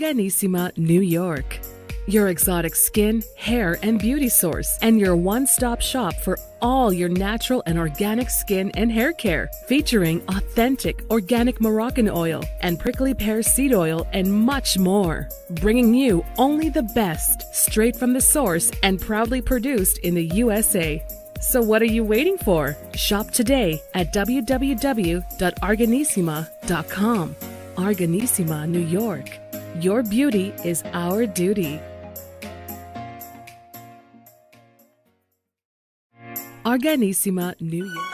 Organissima, New York. Your exotic skin, hair, and beauty source, and your one-stop shop for all your natural and organic skin and hair care, featuring authentic organic Moroccan oil and prickly pear seed oil and much more. Bringing you only the best, straight from the source and proudly produced in the USA. So what are you waiting for? Shop today at www.organissima.com. Organissima, New York. Your beauty is our duty. Organissima, New York.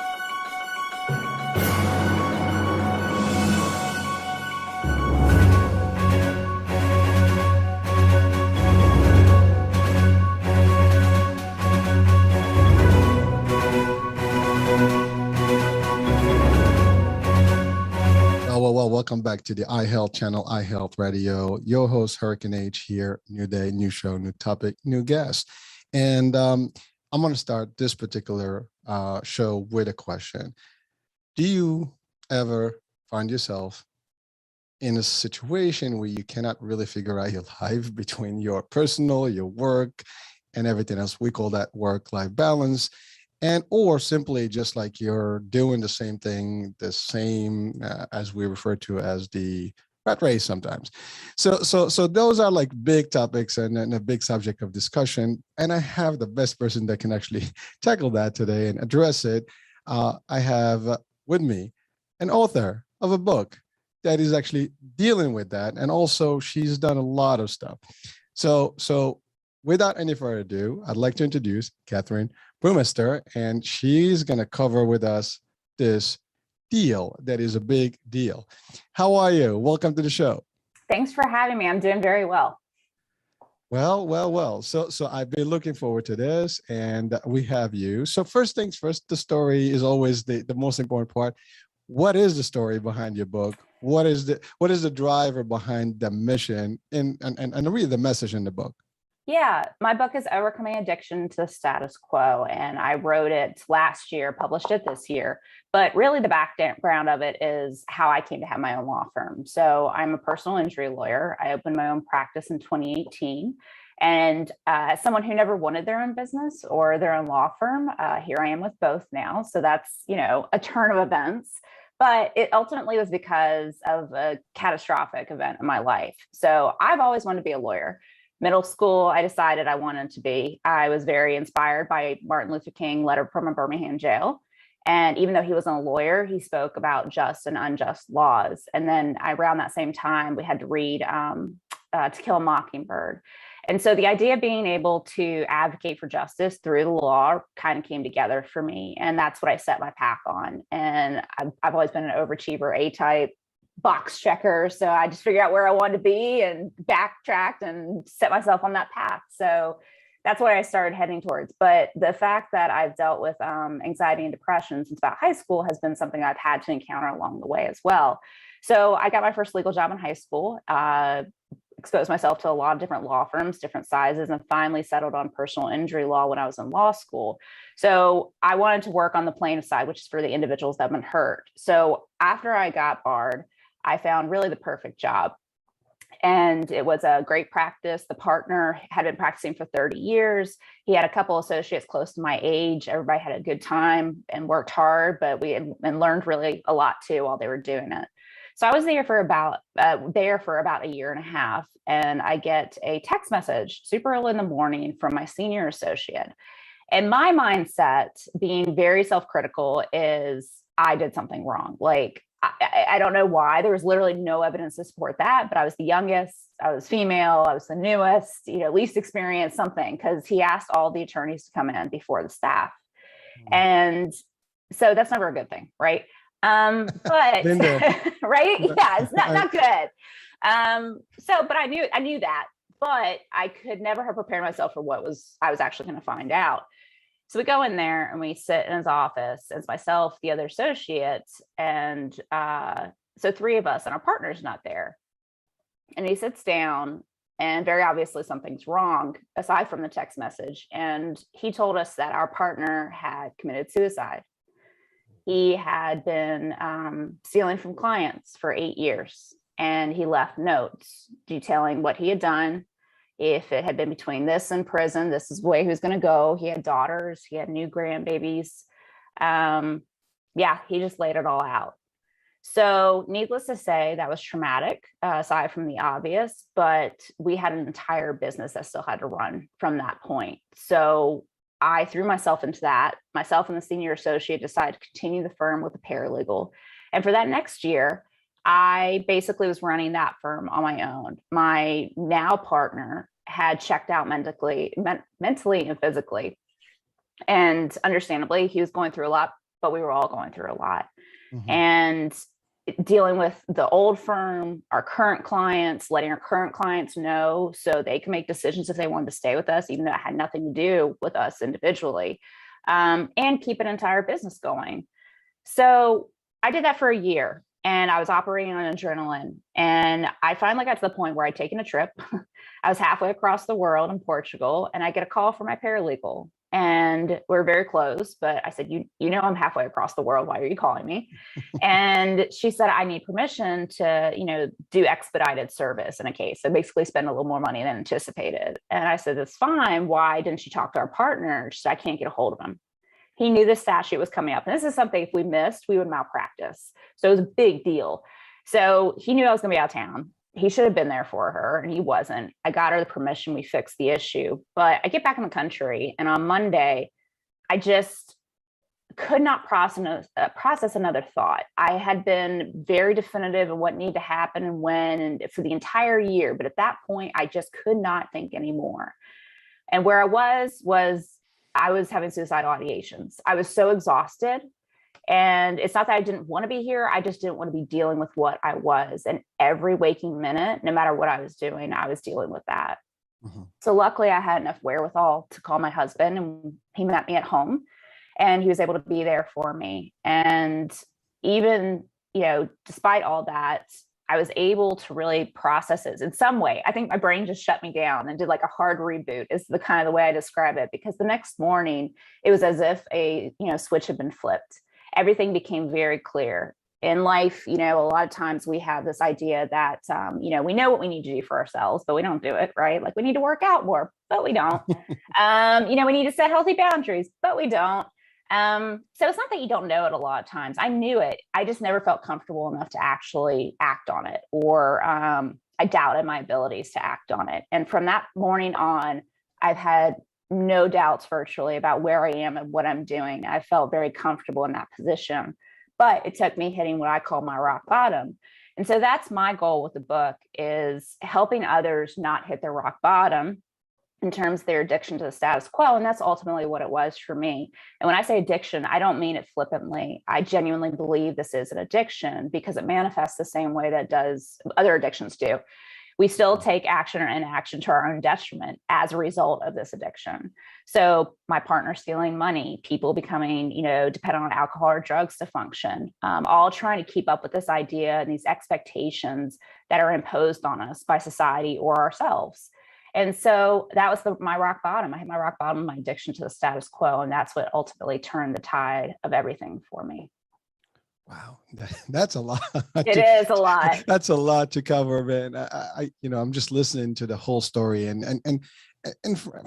Well, welcome back to the iHealth channel, iHealth Radio. Your host, Hurricane H here. New day, new show, new topic, new guest. And I'm going to start this particular show with a question. Do you ever find yourself in a situation where you cannot really figure out your life between your personal, your work, and everything else? We call that work-life balance. And or simply just like you're doing the same thing, the same as we refer to as the rat race sometimes. So those are like big topics and a big subject of discussion. And I have the best person that can actually tackle that today and address it. I have with me an author of a book that is actually dealing with that. And also she's done a lot of stuff. So without any further ado, I'd like to introduce Kathryn Burmeister, and she's going to cover with us this deal that is a big deal. How are you? Welcome to the show. Thanks for having me. I'm doing very well. Well. So I've been looking forward to this, and we have you. So first things first, the story is always the most important part. What is the story behind your book? What is the driver behind the mission and really the message in the book? Yeah, my book is Overcoming Addiction to the Status Quo, and I wrote it last year, published it this year. But really the background of it is how I came to have my own law firm. So I'm a personal injury lawyer. I opened my own practice in 2018. And as someone who never wanted their own business or their own law firm, here I am with both now. So that's, a turn of events. But it ultimately was because of a catastrophic event in my life. So I've always wanted to be a lawyer. Middle school, I decided I wanted to be. I was very inspired by Martin Luther King letter from a Birmingham jail. And even though he wasn't a lawyer, he spoke about just and unjust laws. And then around that same time, we had to read To Kill a Mockingbird. And so the idea of being able to advocate for justice through the law kind of came together for me. And that's what I set my path on. And I've always been an overachiever, A-type, box checker. So I just figured out where I wanted to be and backtracked and set myself on that path. So that's what I started heading towards. But the fact that I've dealt with anxiety and depression since about high school has been something I've had to encounter along the way as well. So I got my first legal job in high school, exposed myself to a lot of different law firms, different sizes, and finally settled on personal injury law when I was in law school. So I wanted to work on the plaintiff side, which is for the individuals that have been hurt. So after I got barred, I found really the perfect job. And it was a great practice. The partner had been practicing for 30 years. He had a couple associates close to my age. Everybody had a good time and worked hard, but we learned really a lot too while they were doing it. So I was there for about a year and a half, and I get a text message super early in the morning from my senior associate. And my mindset, being very self-critical, is I did something wrong. Like, I don't know why. There was literally no evidence to support that, but I was the youngest, I was female, I was the newest, least experienced, something, because he asked all the attorneys to come in before the staff. And so that's never a good thing, right? But right? Yeah, it's not good. But I knew that, but I could never have prepared myself for what I was actually going to find out. So we go in there and we sit in his office. It's myself, the other associates, and so three of us, and our partner's not there. And he sits down, and very obviously something's wrong aside from the text message. And he told us that our partner had committed suicide. He had been stealing from clients for 8 years. and he left notes detailing what he had done. If it had been between this and prison, this is the way he was going to go. He had daughters, he had new grandbabies. Yeah, he just laid it all out. So needless to say, that was traumatic, aside from the obvious, but we had an entire business that still had to run from that point. So I threw myself into that. Myself and the senior associate decided to continue the firm with a paralegal. And for that next year, I basically was running that firm on my own. My now partner had checked out mentally and physically. And understandably, he was going through a lot, but we were all going through a lot. Mm-hmm. And dealing with the old firm, our current clients, letting our current clients know so they can make decisions if they wanted to stay with us, even though it had nothing to do with us individually, and keep an entire business going. So I did that for a year, and I was operating on adrenaline. And I finally got to the point where I'd taken a trip. I was halfway across the world in Portugal, and I get a call from my paralegal. And we're very close, but I said, you know, I'm halfway across the world. Why are you calling me? And she said, I need permission to, do expedited service in a case. So basically spend a little more money than anticipated. And I said, that's fine. Why didn't she talk to our partner? She said, I can't get a hold of him. He knew this statute was coming up. And this is something, if we missed, we would malpractice. So it was a big deal. So he knew I was going to be out of town. He should have been there for her, and he wasn't. I got her the permission. We fixed the issue. But I get back in the country, and on Monday, I just could not process another thought. I had been very definitive of what needed to happen and when, and for the entire year. But at that point, I just could not think anymore. And where I was I was having suicidal ideations. I was so exhausted. And it's not that I didn't want to be here. I just didn't want to be dealing with what I was. And every waking minute, no matter what I was doing, I was dealing with that. Mm-hmm. So luckily I had enough wherewithal to call my husband, and he met me at home, and he was able to be there for me. And even, despite all that, I was able to really process it in some way. I think my brain just shut me down and did like a hard reboot is the kind of the way I describe it, because the next morning it was as if a, switch had been flipped. Everything became very clear. In life, a lot of times we have this idea that, we know what we need to do for ourselves, but we don't do it, right? Like we need to work out more, but we don't. We need to set healthy boundaries, but we don't. So it's not that you don't know it a lot of times. I knew it. I just never felt comfortable enough to actually act on it, or I doubted my abilities to act on it. And from that morning on, I've had no doubts virtually about where I am and what I'm doing. I felt very comfortable in that position, but it took me hitting what I call my rock bottom. And so that's my goal with the book, is helping others not hit their rock bottom in terms of their addiction to the status quo. And that's ultimately what it was for me. And when I say addiction, I don't mean it flippantly. I genuinely believe this is an addiction because it manifests the same way that other addictions do. We still take action or inaction to our own detriment as a result of this addiction. So my partner stealing money, people becoming, dependent on alcohol or drugs to function, all trying to keep up with this idea and these expectations that are imposed on us by society or ourselves. And so that was my rock bottom. I hit my rock bottom, my addiction to the status quo. And that's what ultimately turned the tide of everything for me. Wow, that's a lot. It is a lot. That's a lot to cover, man. I'm just listening to the whole story, and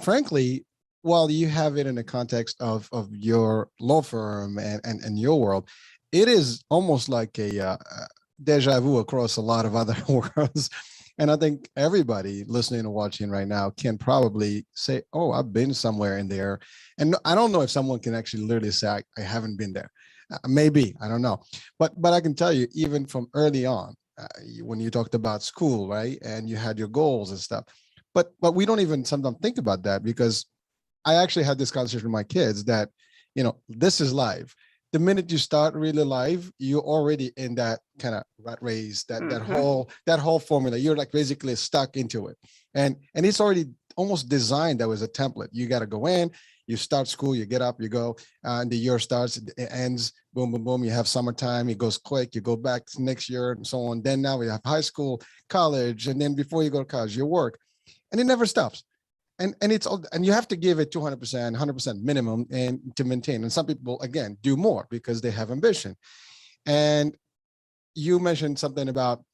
frankly, while you have it in the context of your law firm and your world, it is almost like a deja vu across a lot of other worlds. And I think everybody listening and watching right now can probably say, "Oh, I've been somewhere in there," and I don't know if someone can actually literally say, "I haven't been there." Maybe, I don't know. But I can tell you, even from early on, when you talked about school, right? And you had your goals and stuff. But we don't even sometimes think about that, because I actually had this conversation with my kids that, this is life. The minute you start really life, you're already in that kind of rat race, that whole formula. You're like basically stuck into it. And it's already almost designed that was a template. You got to go in, you start school, you get up, you go, and the year starts, it ends, boom, boom, boom. You have summertime, it goes quick, you go back next year and so on. Then now we have high school, college, and then before you go to college, your work, and it never stops. And it's all, and you have to give it 200%, 100% minimum and to maintain. And some people, again, do more because they have ambition. And you mentioned something about,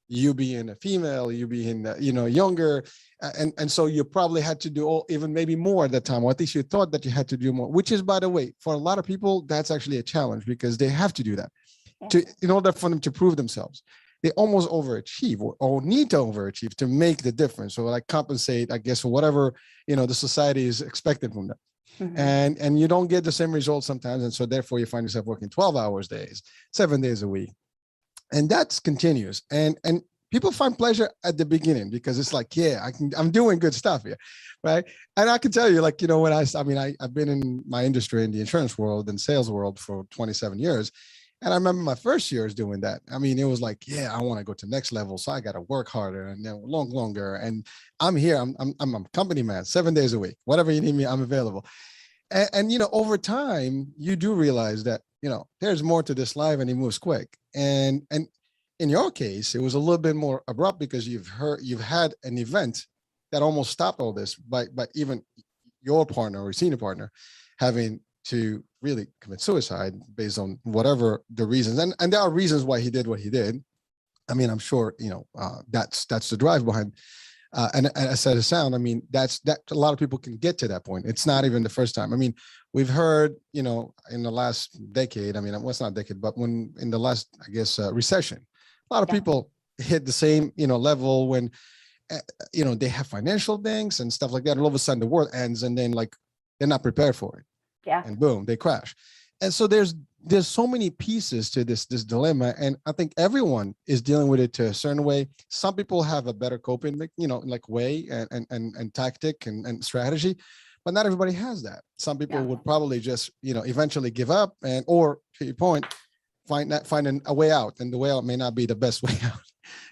you being a female, you being, younger. And so you probably had to do even maybe more at that time, or at least you thought that you had to do more, which is, by the way, for a lot of people, that's actually a challenge because they have to do that in order for them to prove themselves. They almost overachieve or need to overachieve to make the difference. So like compensate, I guess, for whatever, the society is expecting from them. Mm-hmm. And you don't get the same results sometimes. And so therefore you find yourself working 12 hours days, 7 days a week. And that's continuous. And people find pleasure at the beginning because it's like, I'm doing good stuff here, right? And I can tell you, like, when I've been in my industry in the insurance world and sales world for 27 years. And I remember my first years doing that. I mean, it was like, I want to go to the next level. So I got to work harder and then longer. And I'm here, I'm a company man, 7 days a week, whatever you need me, I'm available. And over time, you do realize that, there's more to this life and it moves quick. And in your case, it was a little bit more abrupt because you've had an event that almost stopped all this by even your partner or senior partner having to really commit suicide based on whatever the reasons. And there are reasons why he did what he did. I mean, I'm sure, that's the drive behind. And as I sound, I mean, that a lot of people can get to that point. It's not even the first time. I mean, we've heard, in the last decade, I mean, well, it's not decade, but in the last, I guess, recession, a lot of people hit the same, level when, they have financial things and stuff like that. And all of a sudden the world ends and then like, they're not prepared for it. Yeah. And boom, they crash. And so there's so many pieces to this dilemma. And I think everyone is dealing with it to a certain way. Some people have a better coping, way and tactic and strategy, but not everybody has that. Some people would probably just, eventually give up or, to your point, find a way out, and the way out may not be the best way out.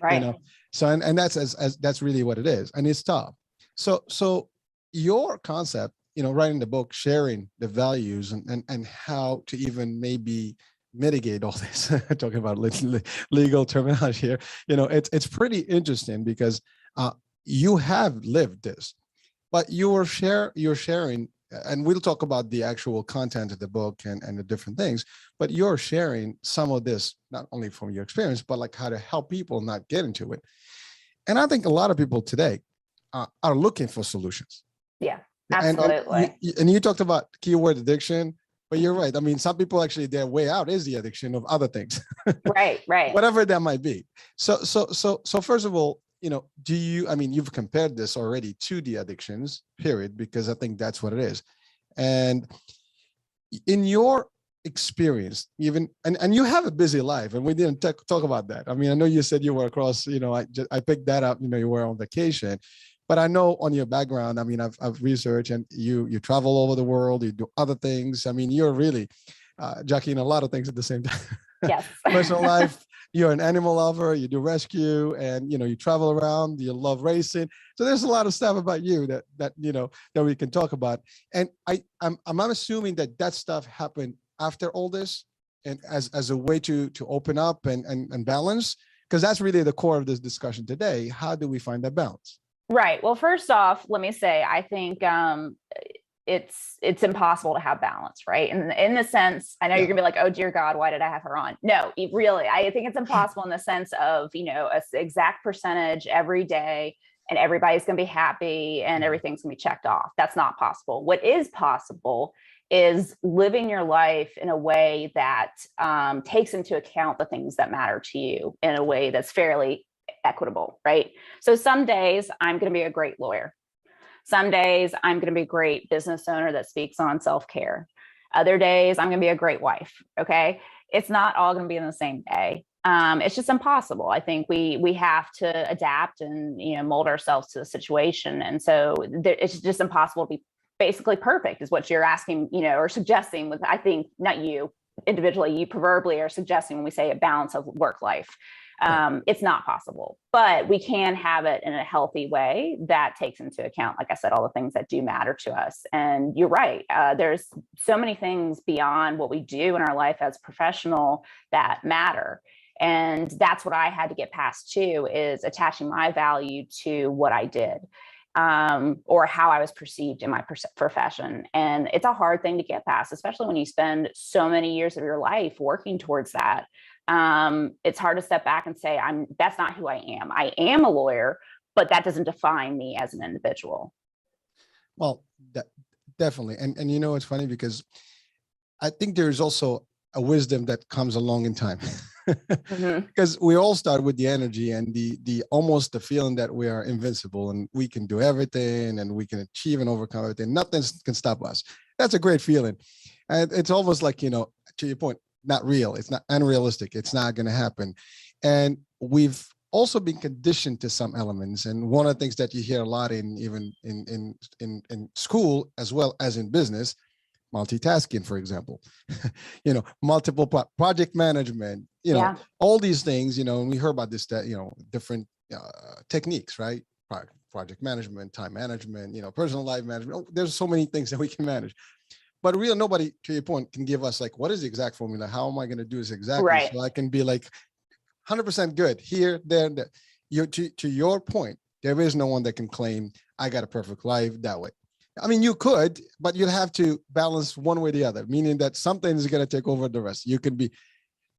Right. So, and that's really what it is. And it's tough. So your concept, writing the book, sharing the values and how to even maybe mitigate all this, talking about legal terminology here, it's pretty interesting because you have lived this, but you're sharing, and we'll talk about the actual content of the book and the different things, but you're sharing some of this, not only from your experience, but like how to help people not get into it. And I think a lot of people today are looking for solutions. Yeah. Absolutely. And you talked about keyword addiction, but you're right. I mean, some people actually, their way out is the addiction of other things. Right. Whatever that might be. So first of all, you've compared this already to the addictions, period, because I think that's what it is. And in your experience, even, and you have a busy life, and we didn't talk about that. I mean, I know you said you were across, I picked that up, you were on vacation. But I know on your background, I mean, I've researched, and you travel all over the world, you do other things. I mean, you're really jockeying a lot of things at the same time. Yes. Personal life, you're an animal lover, you do rescue, and, you travel around, you love racing. So there's a lot of stuff about you that we can talk about. And I'm assuming that stuff happened after all this, and as a way to open up and balance, because that's really the core of this discussion today. How do we find that balance? Right. Well, first off, let me say, I think it's impossible to have balance, right? And in the sense, I know you're gonna be like, oh dear God, why did I have her on? No, really, I think it's impossible in the sense of, a exact percentage every day and everybody's gonna be happy and everything's gonna be checked off. That's not possible. What is possible is living your life in a way that takes into account the things that matter to you in a way that's fairly equitable, right? So some days I'm going to be a great lawyer. Some days I'm going to be a great business owner that speaks on self-care. Other days I'm going to be a great wife. Okay. It's not all going to be in the same day. It's just impossible. I think we have to adapt and, mold ourselves to the situation. And so it's just impossible to be basically perfect is what you're asking, or suggesting with, I think, not you individually, you proverbially are suggesting when we say a balance of work life. It's not possible, but we can have it in a healthy way that takes into account, like I said, all the things that do matter to us. And you're right. There's so many things beyond what we do in our life as professional that matter. And that's what I had to get past too, is attaching my value to what I did, or how I was perceived in my profession. And it's a hard thing to get past, especially when you spend so many years of your life working towards that. It's hard to step back and say, that's not who I am. I am a lawyer, but that doesn't define me as an individual. Well, definitely. And you know, it's funny because I think there's also a wisdom that comes along in time. Because we all start with the energy and the almost the feeling that we are invincible and we can do everything and we can achieve and overcome everything. Nothing can stop us. That's a great feeling. And it's almost like, you know, to your point, not real. It's not unrealistic. It's not going to happen. And we've also been conditioned to some elements. And one of the things that you hear a lot even in school as well as in business, multitasking, for example, you know, multiple project management, you know, all these things, you know, and we heard about this, that, you know, different techniques, right? Project management, time management, you know, personal life management. Oh, there's so many things that we can manage. But really, nobody, to your point, can give us like, what is the exact formula? How am I going to do this exactly? Right. So I can be like 100% good here, there, and there. To your point, there is no one that can claim I got a perfect life that way. I mean, you could, but you'd have to balance one way or the other, meaning that something is going to take over the rest. You could be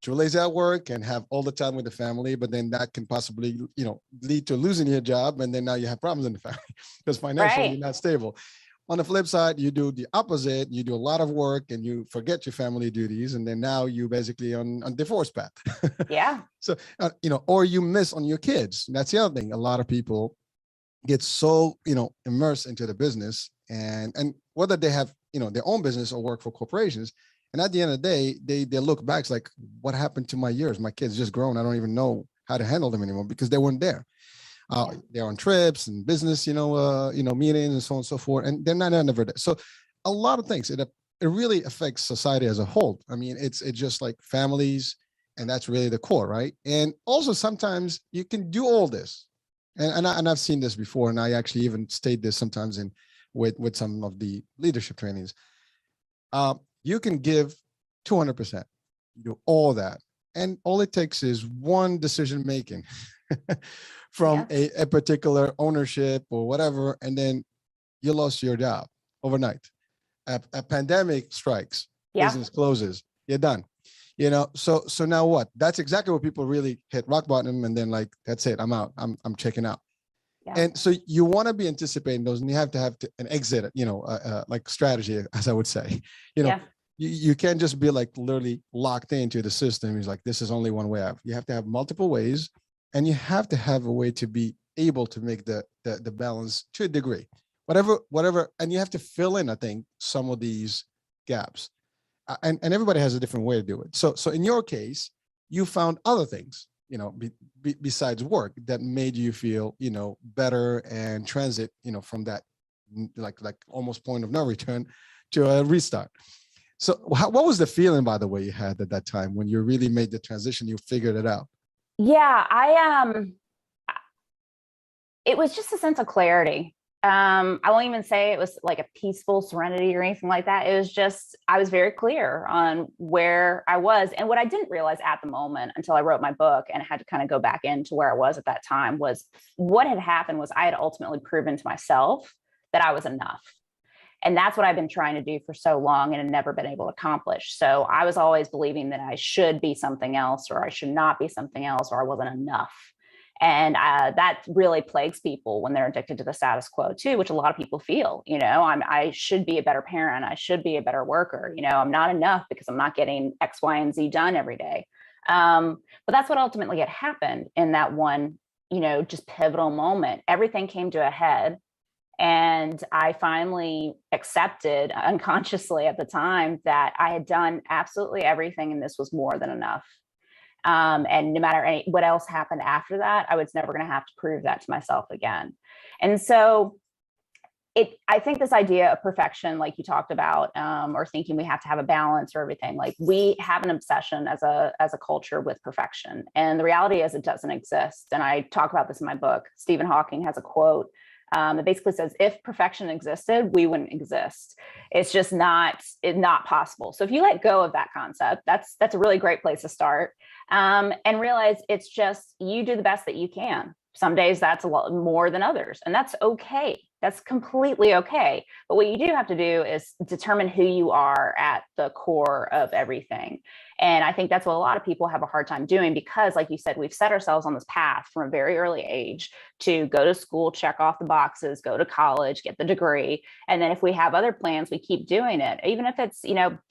too lazy at work and have all the time with the family, but then that can possibly, you know, lead to losing your job. And then now you have problems in the family because financially you're not stable. On the flip side, you do the opposite. You do a lot of work and you forget your family duties. And then now you basically on divorce path. Yeah. So, you know, or you miss on your kids. And that's the other thing. A lot of people get so, you know, immersed into the business and whether they have, you know, their own business or work for corporations. And at the end of the day, they look back, it's like, what happened to my years? My kids just grown. I don't even know how to handle them anymore because they weren't there. They're on trips and business, you know, meetings and so on and so forth. And they're never there. So a lot of things, it really affects society as a whole. I mean, it's just like families, and that's really the core, right? And also sometimes you can do all this. And I've seen this before, and I actually even state this sometimes with some of the leadership trainings. You can give 200%, do all that. And all it takes is one decision making from a particular ownership or whatever, and then you lost your job overnight. A pandemic strikes, business closes, you're done. You know, so now what? That's exactly what people really hit rock bottom, and then like, that's it, I'm out, I'm checking out. Yeah. And so you want to be anticipating those, and you have to have an exit, you know, like strategy, as I would say. You know, you can't just be like literally locked into the system. It's like, this is only one way out. You have to have multiple ways, and you have to have a way to be able to make the balance to a degree, whatever. And you have to fill in, I think, some of these gaps. And everybody has a different way to do it. So in your case, you found other things, you know, besides work that made you feel, you know, better and transit, you know, from that like almost point of no return to a restart. So what was the feeling, by the way, you had at that time when you really made the transition, you figured it out? Yeah, it was just a sense of clarity. I won't even say it was like a peaceful serenity or anything like that. It was just, I was very clear on where I was. And what I didn't realize at the moment until I wrote my book and had to kind of go back into where I was at that time was what had happened was I had ultimately proven to myself that I was enough. And that's what I've been trying to do for so long and had never been able to accomplish. So I was always believing that I should be something else, or I should not be something else, or I wasn't enough. And that really plagues people when they're addicted to the status quo too, which a lot of people feel, you know, I should be a better parent. I should be a better worker. You know, I'm not enough because I'm not getting X, Y, and Z done every day. But that's what ultimately had happened in that one, you know, just pivotal moment. Everything came to a head. And I finally accepted unconsciously at the time that I had done absolutely everything and this was more than enough. And no matter what else happened after that, I was never going to have to prove that to myself again. And so I think this idea of perfection, like you talked about, or thinking we have to have a balance or everything, like we have an obsession as a culture with perfection. And the reality is it doesn't exist. And I talk about this in my book. Stephen Hawking has a quote that basically says, if perfection existed, we wouldn't exist. It's just not possible. So if you let go of that concept, that's a really great place to start, and realize it's just, you do the best that you can. Some days that's a lot more than others, and that's okay. That's completely okay. But what you do have to do is determine who you are at the core of everything. And I think that's what a lot of people have a hard time doing because, like you said, we've set ourselves on this path from a very early age to go to school, check off the boxes, go to college, get the degree. And then if we have other plans, we keep doing it. Even if it's,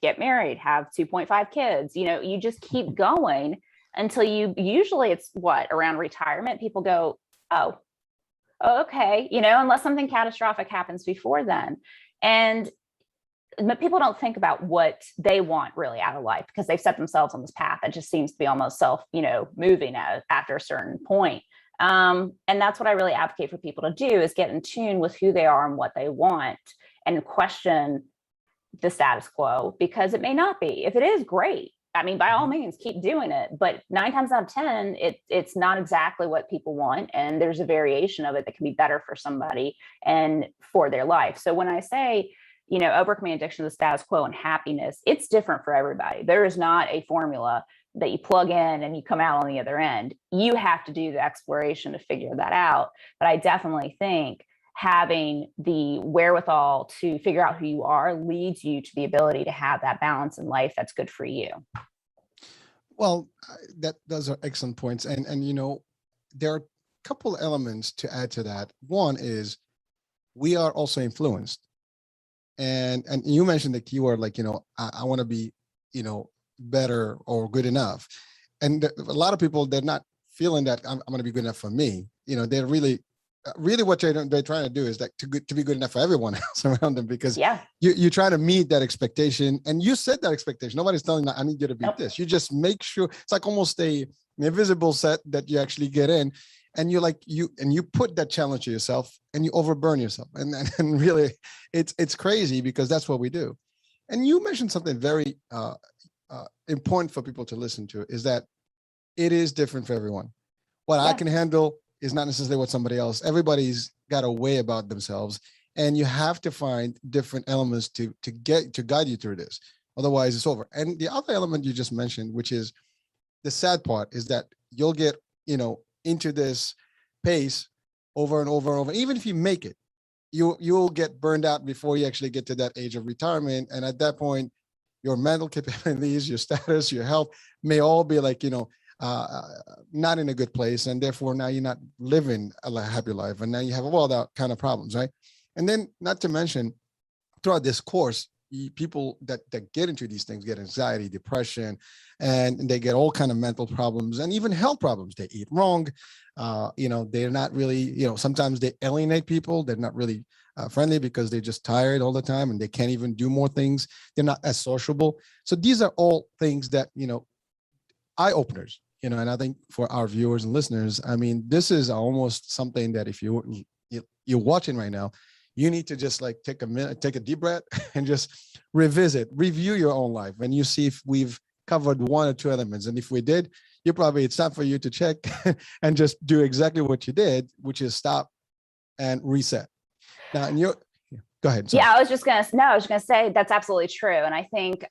get married, have 2.5 kids, you just keep going until usually it's around retirement, people go, oh, okay, unless something catastrophic happens before then. But people don't think about what they want really out of life because they've set themselves on this path that just seems to be almost moving after a certain point. And that's what I really advocate for people to do is get in tune with who they are and what they want and question the status quo, because it may not be. If it is, great. I mean, by all means, keep doing it. But 9 times out of 10, it's not exactly what people want. And there's a variation of it that can be better for somebody and for their life. So when I say, overcoming addiction to the status quo and happiness, it's different for everybody. There is not a formula that you plug in and you come out on the other end. You have to do the exploration to figure that out. But I definitely think having the wherewithal to figure out who you are leads you to the ability to have that balance in life that's good for you. Well, those are excellent points. And there are a couple elements to add to that. One is we are also influenced. And you mentioned the keyword, like, I want to be, better or good enough. And a lot of people, they're not feeling that I'm going to be good enough for me. They're really what they're trying to do is that to be good enough for everyone else around them, because you try to meet that expectation, and you set that expectation. Nobody's telling you, I need you to beat this. You just make sure it's like almost an invisible set that you actually get in, and you put that challenge to yourself and you overburn yourself. And really it's crazy because that's what we do. And you mentioned something very important for people to listen to, is that it is different for everyone. What I can handle is not necessarily what somebody else. Everybody's got a way about themselves, and you have to find different elements to guide you through this. Otherwise, it's over. And the other element you just mentioned, which is the sad part, is that you'll get into this pace over and over and over. Even if you make it, you'll get burned out before you actually get to that age of retirement. And at that point, your mental capabilities, your status, your health may all be like not in a good place, and therefore now you're not living a happy life, and now you have all that kind of problems, right? And then, not to mention, throughout this course, people that get into these things get anxiety, depression, and they get all kind of mental problems and even health problems. They eat wrong, they're not really, sometimes they alienate people. They're not really friendly because they're just tired all the time, and they can't even do more things. They're not as sociable. So these are all things that eye openers. And I think for our viewers and listeners, I mean, this is almost something that if you're watching right now, you need to just like take a minute, take a deep breath, and just review your own life, and you see if we've covered one or two elements. And if we did, it's time for you to check and just do exactly what you did, which is stop and reset. Now, go ahead. Sorry. Yeah, I was just gonna say that's absolutely true. And I think,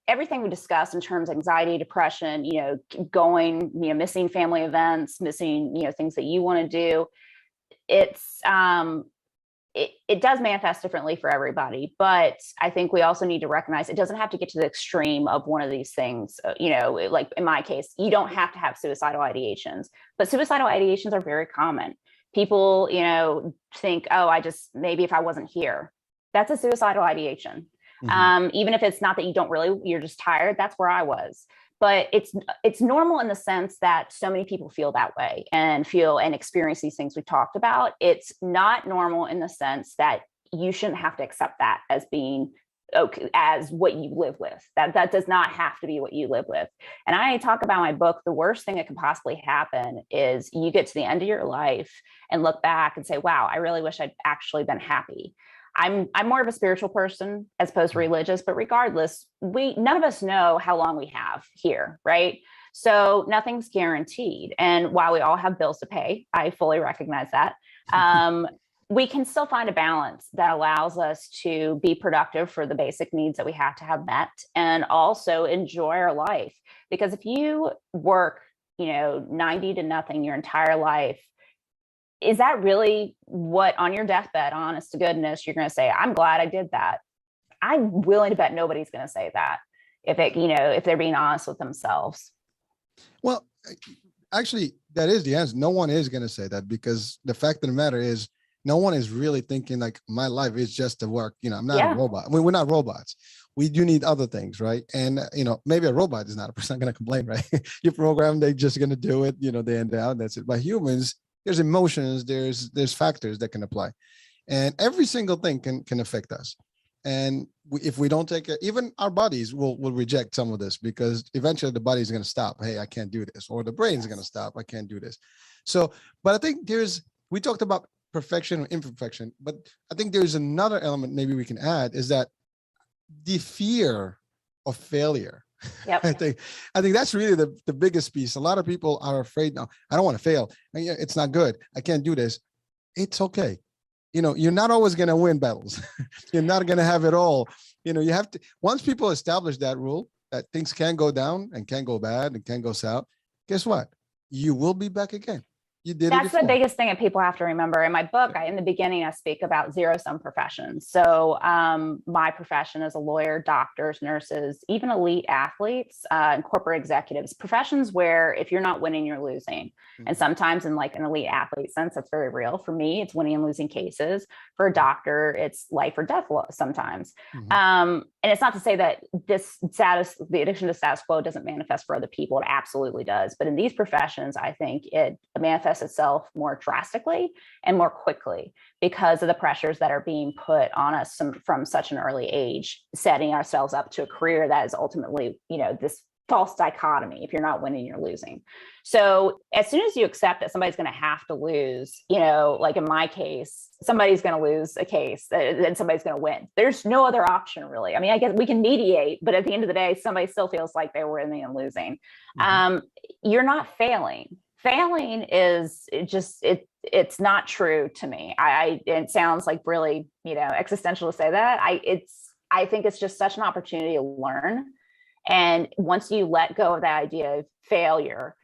everything we discussed in terms of anxiety, depression, going, missing family events, missing, things that you want to do, it's, it does manifest differently for everybody. But I think we also need to recognize it doesn't have to get to the extreme of one of these things. Like in my case, you don't have to have suicidal ideations, but suicidal ideations are very common. People, think, oh, maybe if I wasn't here, that's a suicidal ideation. Mm-hmm. Even if it's not that you're just tired, that's where I was. But it's normal in the sense that so many people feel that way and feel and experience these things we talked about. It's not normal in the sense that you shouldn't have to accept that as being okay, as what you live with. That does not have to be what you live with. And I talk about in my book, the worst thing that can possibly happen is you get to the end of your life and look back and say, wow, I really wish I'd actually been happy. I'm more of a spiritual person as opposed to religious, but regardless, none of us know how long we have here, right? So nothing's guaranteed. And while we all have bills to pay, I fully recognize that. We can still find a balance that allows us to be productive for the basic needs that we have to have met, and also enjoy our life. Because if you work, 90 to nothing your entire life, is that really what on your deathbed, honest to goodness, you're going to say, I'm glad I did that? I'm willing to bet nobody's going to say that if they're being honest with themselves. Well, actually, that is the answer. No one is going to say that, because the fact of the matter is, no one is really thinking like my life is just to work. I'm not a robot. We're not robots. We do need other things, right? And, maybe a robot is not a person going to complain, right? You program, they're just going to do it, day in, day out, that's it. But humans, there's emotions, there's factors that can apply. And every single thing can affect us. And if we don't take it, even our bodies will reject some of this, because eventually the body is going to stop. Hey, I can't do this. Or the brain is going to stop. I can't do this. So, but I think we talked about perfection or imperfection, but I think there's another element maybe we can add, is that the fear of failure. Yep. I think that's really the biggest piece. A lot of people are afraid now. I don't want to fail. It's not good. I can't do this. It's okay. You're not always going to win battles. You're not going to have it all. You have to, once people establish that rule, that things can go down and can go bad and can go south, guess what? You will be back again. You did. That's the biggest thing that people have to remember. In my book, in the beginning, I speak about ZeroSum Professions. So my profession is a lawyer, doctors, nurses, even elite athletes, and corporate executives, professions where if you're not winning, you're losing. Mm-hmm. And sometimes in like an elite athlete sense, that's very real. For me, it's winning and losing cases. For a doctor, it's life or death sometimes. Mm-hmm. And it's not to say that the addiction to status quo doesn't manifest for other people. It absolutely does. But in these professions, I think it manifests itself more drastically and more quickly because of the pressures that are being put on us from such an early age, setting ourselves up to a career that is ultimately, this false dichotomy. If you're not winning, you're losing. So as soon as you accept that somebody's going to have to lose, like in my case, somebody's going to lose a case and somebody's going to win. There's no other option really. I mean, I guess we can mediate, but at the end of the day, somebody still feels like they were winning and losing. Mm-hmm. You're not failing. Failing is it's not true to me. It sounds like really, existential to say that. I think it's just such an opportunity to learn. And once you let go of that idea of failure,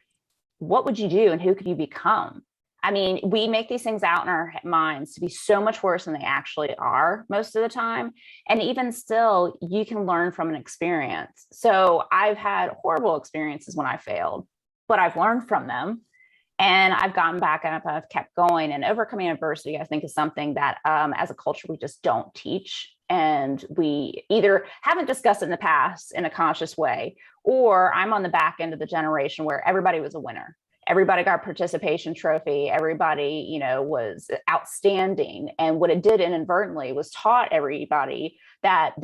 what would you do and who could you become? I mean, we make these things out in our minds to be so much worse than they actually are most of the time. And even still, you can learn from an experience. So I've had horrible experiences when I failed, but I've learned from them. And I've gotten back up and I've kept going. And overcoming adversity, I think, is something that as a culture, we just don't teach. And we either haven't discussed it in the past in a conscious way, or I'm on the back end of the generation where everybody was a winner. Everybody got a participation trophy. Everybody, was outstanding. And what it did inadvertently was taught everybody that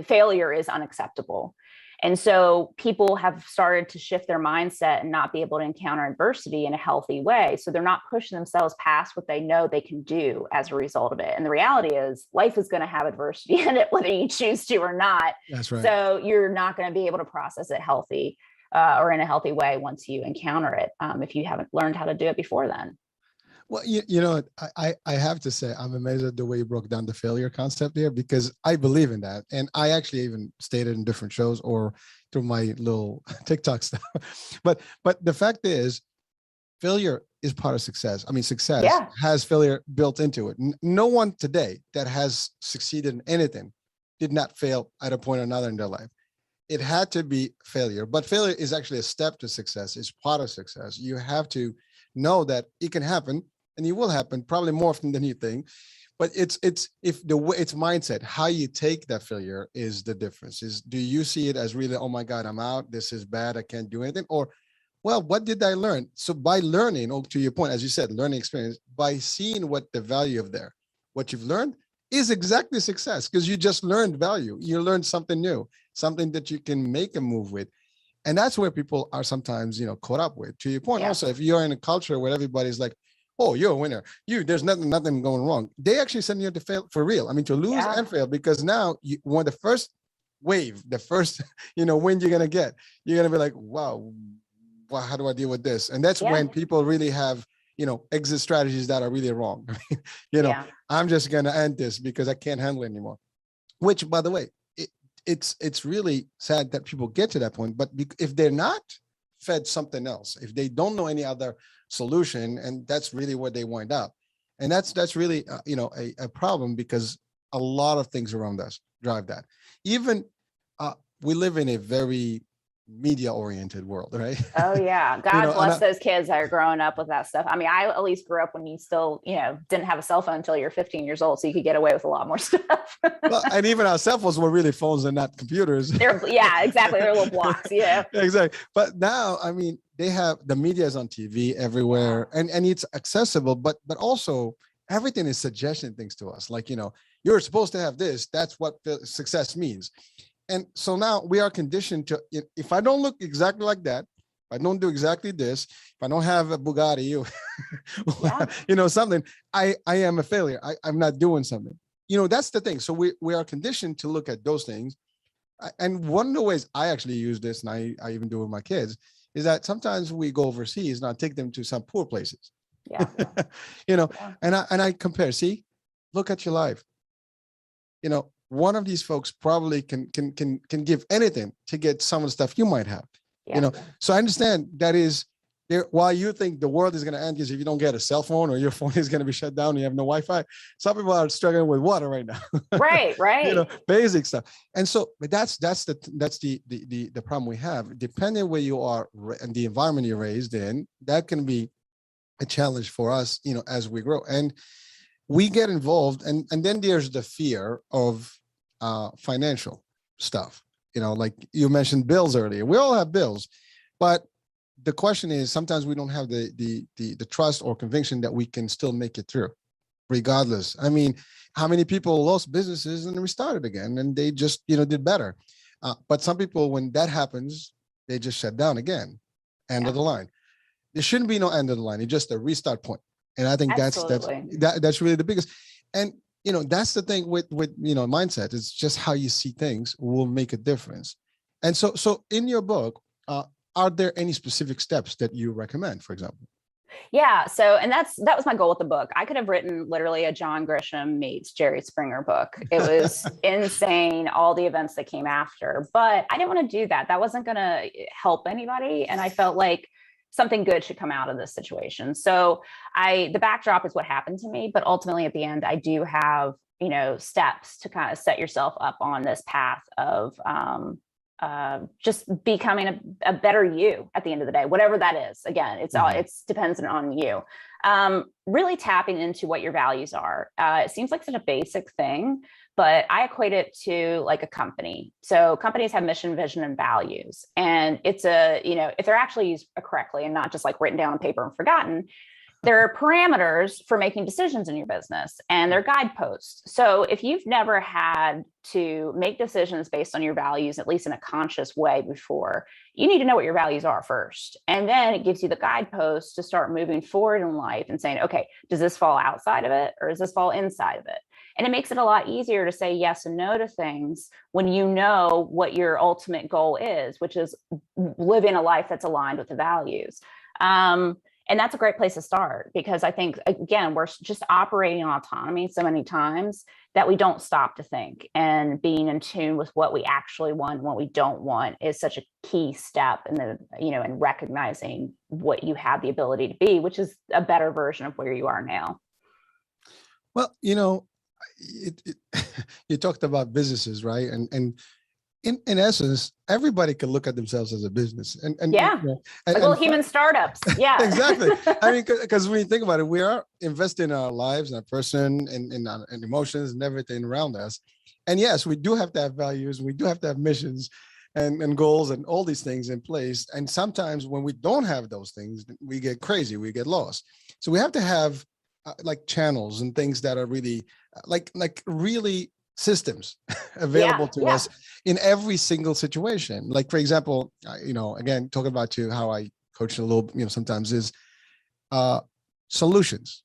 failure is unacceptable. And so people have started to shift their mindset and not be able to encounter adversity in a healthy way. So they're not pushing themselves past what they know they can do as a result of it. And the reality is life is going to have adversity in it, whether you choose to or not. That's right. So you're not going to be able to process it healthy or in a healthy way once you encounter it, if you haven't learned how to do it before then. Well, I have to say, I'm amazed at the way you broke down the failure concept there, because I believe in that. And I actually even stated in different shows or through my little TikTok stuff. But the fact is, failure is part of success. I mean, success has failure built into it. No one today that has succeeded in anything did not fail at a point or another in their life. It had to be failure, but failure is actually a step to success. It's part of success. You have to know that it can happen. And it will happen probably more often than you think, but it's mindset. How you take that failure is the difference. Do you see it as really, oh my God, I'm out, this is bad, I can't do anything? Or, well, what did I learn? So by learning, or to your point, as you said, learning experience, by seeing what the value of what you've learned is exactly success, because you just learned value. You learned something new, something that you can make a move with. And that's where people are sometimes, caught up with. To your point, also, if you're in a culture where everybody's like, oh, you're a winner. There's nothing going wrong. They actually send you to fail for real. I mean, to lose and fail, because now you want the first wave, the first, win you're going to get. You're going to be like, wow, how do I deal with this? And that's when people really have, exit strategies that are really wrong. I'm just going to end this because I can't handle it anymore. Which, by the way, it's really sad that people get to that point. But if they're not, fed something else, if they don't know any other solution, and that's really where they wind up. And that's really, a problem, because a lot of things around us drive that. Even we live in a very media-oriented world, right? Oh yeah, God bless those kids that are growing up with that stuff. I mean, I at least grew up when you still, didn't have a cell phone until you're 15 years old, so you could get away with a lot more stuff. Well, and even our cell phones were really phones and not computers. Yeah, exactly. They're little blocks. Yeah, exactly. But now, I mean, they have, the media is on TV everywhere, and it's accessible, but also everything is suggesting things to us. Like, you're supposed to have this. That's what success means. And so now we are conditioned to, if I don't look exactly like that, if I don't do exactly this, if I don't have a Bugatti or, something, I am a failure. I'm not doing something. That's the thing. So we are conditioned to look at those things. And one of the ways I actually use this, and I even do with my kids, is that sometimes we go overseas and I take them to some poor places. Yeah. And I compare, see, look at your life. One of these folks probably can give anything to get some of the stuff you might have. Yeah. So I understand that is there. While you think the world is going to end because if you don't get a cell phone or your phone is going to be shut down and you have no Wi-Fi, some people are struggling with water right now. Right. Basic stuff. And so, but that's the problem we have. Depending where you are and the environment you're raised in, that can be a challenge for us, as we grow. And we get involved, and then there's the fear of financial stuff. Like you mentioned bills earlier. We all have bills, but the question is, sometimes we don't have the trust or conviction that we can still make it through, regardless. I mean, how many people lost businesses and restarted again, and they just did better. But some people, when that happens, they just shut down again. End of the line. There shouldn't be no end of the line. It's just a restart point. And I think that's really the biggest. And that's the thing with mindset. It's just how you see things will make a difference. And so in your book, are there any specific steps that you recommend, for example? Yeah. So, and that was my goal with the book. I could have written literally a John Grisham meets Jerry Springer book. It was insane, all the events that came after, but I didn't want to do that. That wasn't going to help anybody. And I felt like something good should come out of this situation. So the backdrop is what happened to me, but ultimately at the end, I do have, steps to kind of set yourself up on this path of just becoming a better you at the end of the day, whatever that is. Again, it's dependent on you. Really tapping into what your values are. It seems like such a basic thing, but I equate it to like a company. So companies have mission, vision, and values. And it's if they're actually used correctly and not just like written down on paper and forgotten, there are parameters for making decisions in your business, and they're guideposts. So if you've never had to make decisions based on your values, at least in a conscious way before, you need to know what your values are first. And then it gives you the guideposts to start moving forward in life and saying, okay, does this fall outside of it or does this fall inside of it? And it makes it a lot easier to say yes and no to things when you know what your ultimate goal is, which is living a life that's aligned with the values. And that's a great place to start, because I think, again, we're just operating on autonomy so many times that we don't stop to think, and being in tune with what we actually want and what we don't want is such a key step in recognizing what you have the ability to be, which is a better version of where you are now. Well, you talked about businesses, right? And in essence, everybody can look at themselves as a business, and human startups. Yeah, exactly. I mean, because when you think about it, we are investing in our lives and our person and emotions and everything around us. And yes, we do have to have values. We do have to have missions and goals and all these things in place. And sometimes when we don't have those things, we get crazy. We get lost. So we have to have like channels and things that are really like really systems available to us in every single situation. Like, for example, again, talking about how I coach a little, sometimes is solutions.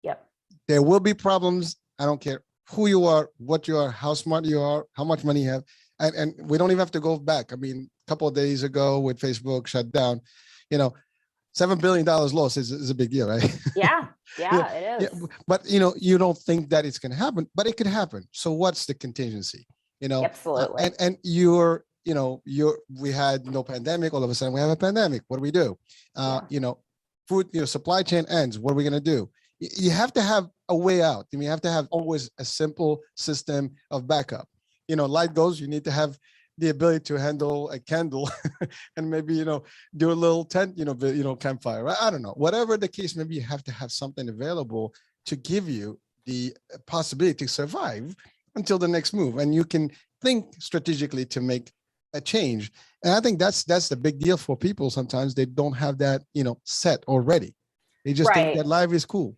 Yep. There will be problems. I don't care who you are, what you are, how smart you are, how much money you have. And we don't even have to go back. I mean, a couple of days ago with Facebook shut down, $7 billion loss is a big deal, right? Yeah, it is. Yeah, but you don't think that it's going to happen, but it could happen. So what's the contingency? Absolutely. And you're we had no pandemic. All of a sudden we have a pandemic. What do we do? Food, supply chain ends. What are we going to do? You have to have a way out. You have to have always a simple system of backup. Light goes, you need to have the ability to handle a candle and maybe, do a little tent, campfire, right? I don't know, whatever the case, maybe you have to have something available to give you the possibility to survive until the next move. And you can think strategically to make a change. And I think that's the big deal for people. Sometimes they don't have that, set already. They just think that life is cool.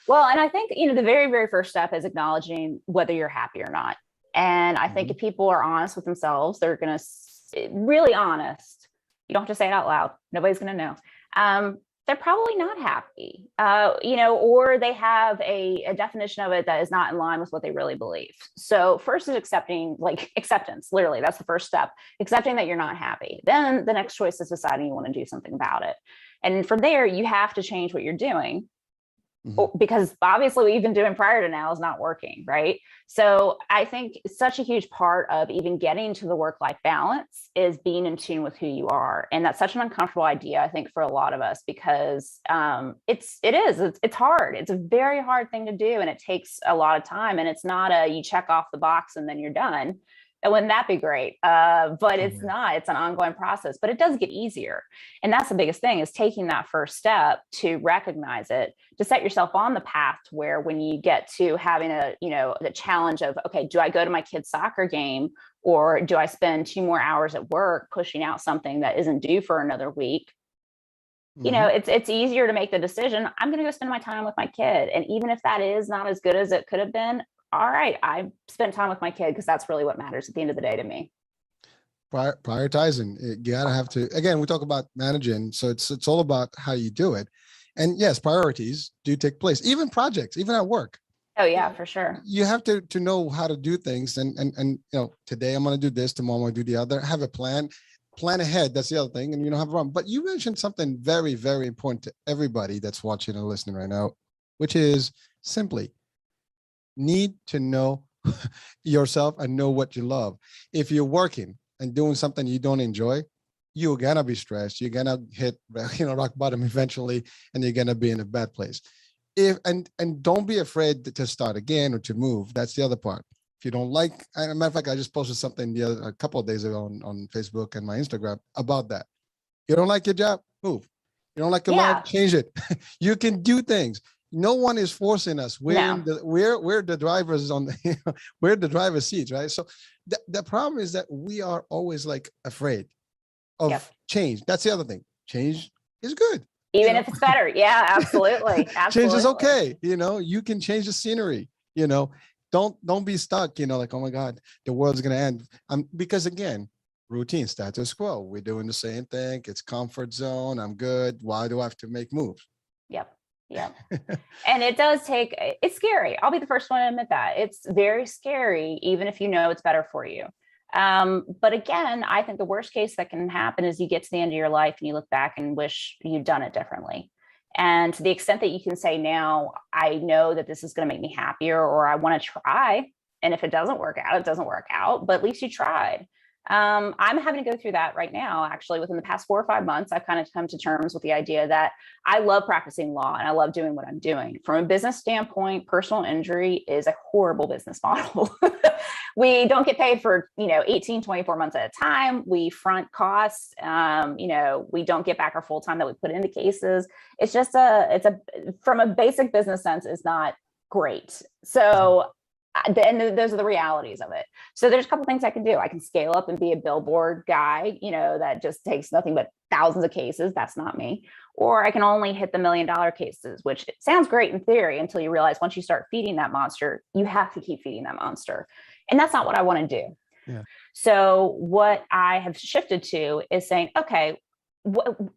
Well, and I think, the very, very first step is acknowledging whether you're happy or not. And I think if people are honest with themselves, they're going to really honest. You don't have to say it out loud. Nobody's going to know. They're probably not happy, or they have a definition of it that is not in line with what they really believe. So first is acceptance, literally, that's the first step, accepting that you're not happy. Then the next choice is deciding you want to do something about it. And from there, you have to change what you're doing. Because obviously what you've been doing prior to now is not working, right? So I think such a huge part of even getting to the work-life balance is being in tune with who you are. And that's such an uncomfortable idea, I think, for a lot of us, because it's hard. It's a very hard thing to do. And it takes a lot of time. And it's not you check off the box and then you're done. And wouldn't that be great? But it's not. It's an ongoing process, but it does get easier. And that's the biggest thing, is taking that first step to recognize it, to set yourself on the path where when you get to having the challenge of, okay, do I go to my kid's soccer game, or do I spend 2 more hours at work pushing out something that isn't due for another week? It's easier to make the decision. I'm going to go spend my time with my kid. And even if that is not as good as it could have been, all right, I spent time with my kid, because that's really what matters at the end of the day to me. Prioritizing, you gotta have to, again, we talk about managing. So it's all about how you do it. And yes, priorities do take place, even projects, even at work. Oh yeah, for sure. You have to know how to do things. And today I'm going to do this, tomorrow I'm going to do the other, have a plan ahead. That's the other thing. And you don't have a problem. But you mentioned something very, very important to everybody that's watching and listening right now, which is simply need to know yourself and know what you love. If you're working and doing something you don't enjoy, you're gonna be stressed. You're gonna hit rock bottom eventually, and you're gonna be in a bad place. And don't be afraid to start again or to move. That's the other part. If you don't like, as a matter of fact, I just posted something a couple of days ago on Facebook and my Instagram about that. You don't like your job, move. You don't like your life, change it. You can do things. No one is forcing us. We're the drivers we're the driver's seats, right? So the problem is that we are always afraid of change. That's the other thing. Change is good. Even if it's better. Yeah, absolutely. Change is okay. You can change the scenery, don't be stuck, oh my God, the world's going to end. Because again, routine, status quo. We're doing the same thing. It's comfort zone. I'm good. Why do I have to make moves? Yep. Yeah. And it's scary. I'll be the first one to admit that. It's very scary, even if it's better for you. But again, I think the worst case that can happen is you get to the end of your life and you look back and wish you'd done it differently. And to the extent that you can say now, I know that this is going to make me happier, or I want to try. And if it doesn't work out, it doesn't work out, but at least you tried. I'm having to go through that right now. Actually, within the past 4 or 5 months, I've kind of come to terms with the idea that I love practicing law and I love doing what I'm doing. From a business standpoint, personal injury is a horrible business model. We don't get paid for, 18, 24 months at a time. We front costs. We don't get back our full time that we put into cases. It's just from a basic business sense, it's not great. So and those are the realities of it. So there's a couple things I can do. I can scale up and be a billboard guy, that just takes nothing but thousands of cases. That's not me. Or I can only hit the $1 million cases, which it sounds great in theory until you realize once you start feeding that monster, you have to keep feeding that monster. And that's not what I want to do. Yeah. So what I have shifted to is saying, okay,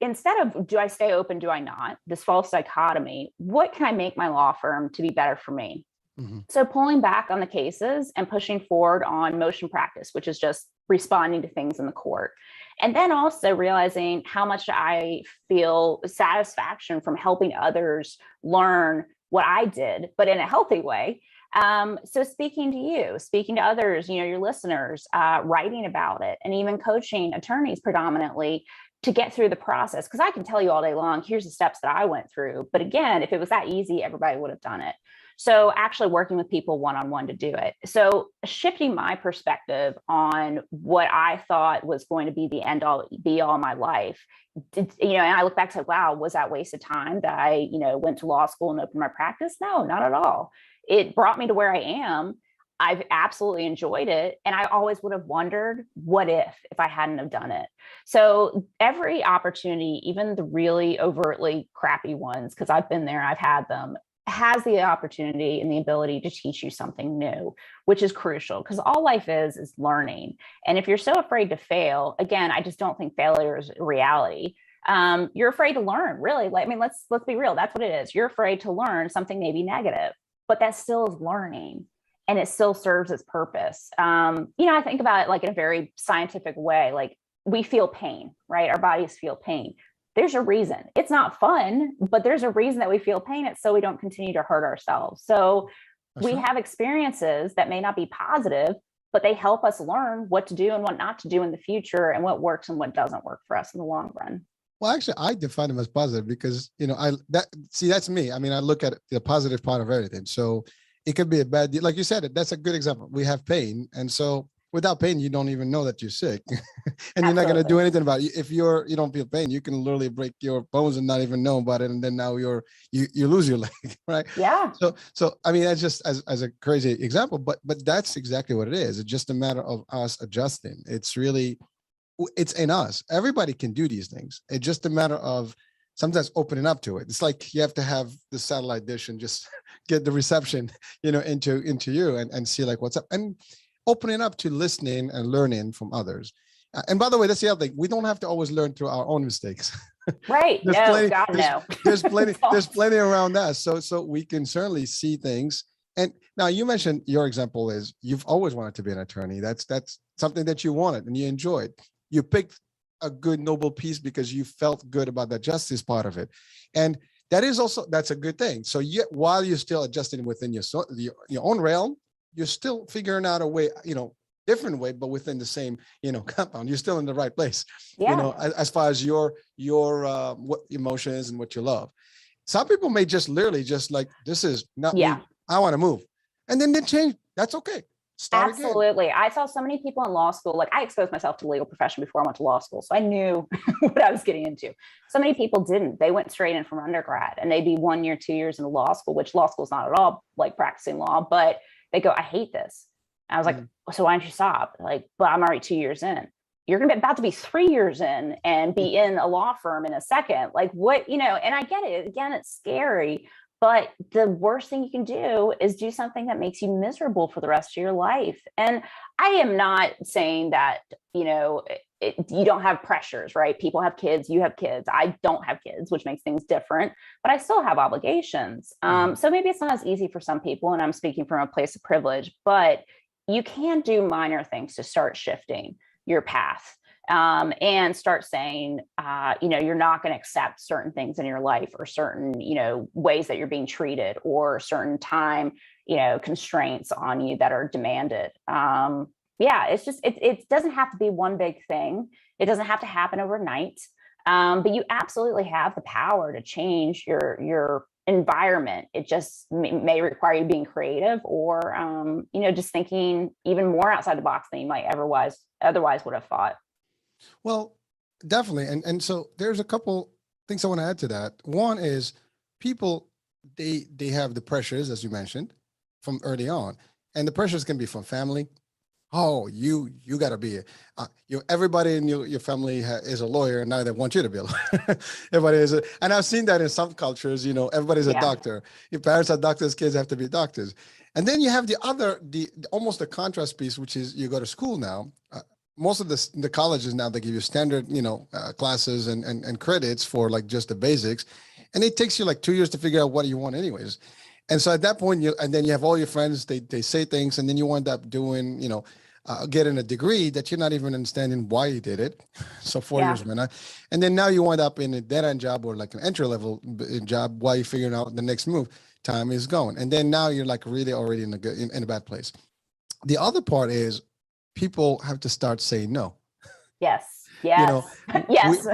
instead of do I stay open, do I not? This false dichotomy, what can I make my law firm to be better for me? Mm-hmm. So pulling back on the cases and pushing forward on motion practice, which is just responding to things in the court. And then also realizing how much I feel satisfaction from helping others learn what I did, but in a healthy way, So speaking to you, speaking to others, your listeners, writing about it, and even coaching attorneys predominantly to get through the process. Because I can tell you all day long, here's the steps that I went through. But again, if it was that easy, everybody would have done it. So actually working with people one-on-one to do it. So shifting my perspective on what I thought was going to be the end all be all my life, and I look back and say, wow, was that wasted time that I, went to law school and opened my practice? No, not at all. It brought me to where I am. I've absolutely enjoyed it. And I always would have wondered, what if I hadn't have done it? So every opportunity, even the really overtly crappy ones, because I've been there, I've had them, has the opportunity and the ability to teach you something new, which is crucial, because all life is learning. And if you're so afraid to fail, again, I just don't think failure is a reality. You're afraid to learn, really. Let's be real. That's what it is. You're afraid to learn something maybe negative, but that still is learning. And it still serves its purpose. I think about it like in a very scientific way. Like, we feel pain, right? Our bodies feel pain. There's a reason. It's not fun, but there's a reason that we feel pain. It's so we don't continue to hurt ourselves. So we have experiences that may not be positive, but they help us learn what to do and what not to do in the future, and what works and what doesn't work for us in the long run. Well, actually, I define them as positive because, that's me. I mean, I look at the positive part of everything. So it could be a bad deal. Like you said, that's a good example. We have pain. And so without pain, you don't even know that you're sick and you're not going to do anything about it. If you don't feel pain, you can literally break your bones and not even know about it. And then now you lose your leg, right? Yeah. So, I mean, that's just as a crazy example, but that's exactly what it is. It's just a matter of us adjusting. It's in us. Everybody can do these things. It's just a matter of sometimes opening up to it. It's like you have to have the satellite dish and just get the reception, into you and see like what's up, and opening up to listening and learning from others. And by the way, that's the other thing. We don't have to always learn through our own mistakes. Right. No. There's plenty around us. So we can certainly see things. And now you mentioned your example is you've always wanted to be an attorney. That's something that you wanted and you enjoyed. You picked a good noble piece because you felt good about the justice part of it. And that's a good thing. So while you're still adjusting within your own realm, you're still figuring out a way, different way, but within the same, compound. You're still in the right place, as far as your what emotions and what you love. Some people may just literally just like, this is not me. I want to move. And then they change. That's okay. Start Absolutely. again. I saw so many people in law school, like I exposed myself to the legal profession before I went to law school. So I knew what I was getting into. So many people didn't. They went straight in from undergrad and they'd be 1 year, 2 years into law school, which law school is not at all like practicing law, but they go, I hate this. And I was like, so why don't you stop? Like, but I'm already 2 years in. You're going to be about to be 3 years in and be in a law firm in a second. Like what, and I get it. Again, it's scary. But the worst thing you can do is do something that makes you miserable for the rest of your life. And I am not saying that, you don't have pressures, right? People have kids, you have kids. I don't have kids, which makes things different, but I still have obligations. So maybe it's not as easy for some people, and I'm speaking from a place of privilege, but you can do minor things to start shifting your path. And start saying, you're not going to accept certain things in your life or certain, ways that you're being treated or certain time, constraints on you that are demanded. It's just, it doesn't have to be one big thing. It doesn't have to happen overnight. But you absolutely have the power to change your environment. It just may require you being creative or, just thinking even more outside the box than you might otherwise would have thought. Well, definitely. And so there's a couple things I want to add to that. One is people, they have the pressures, as you mentioned, from early on. And the pressures can be from family. Oh, you got to be, everybody in your family is a lawyer, and now they want you to be a lawyer. Everybody is, and I've seen that in some cultures, everybody's a doctor. Your parents are doctors, kids have to be doctors. And then you have almost the contrast piece, which is you go to school now. Most of the colleges now, they give you standard, classes and credits for like just the basics. And it takes you like 2 years to figure out what you want anyways. And so at that point, and then you have all your friends, they say things, and then you end up doing, getting a degree that you're not even understanding why you did it. So 4 years went on. And then now you wind up in a dead-end job or like an entry-level job while you're figuring out the next move. Time is going. And then now you're like really already in a bad place. The other part is people have to start saying no. Yes. Yes. Yes.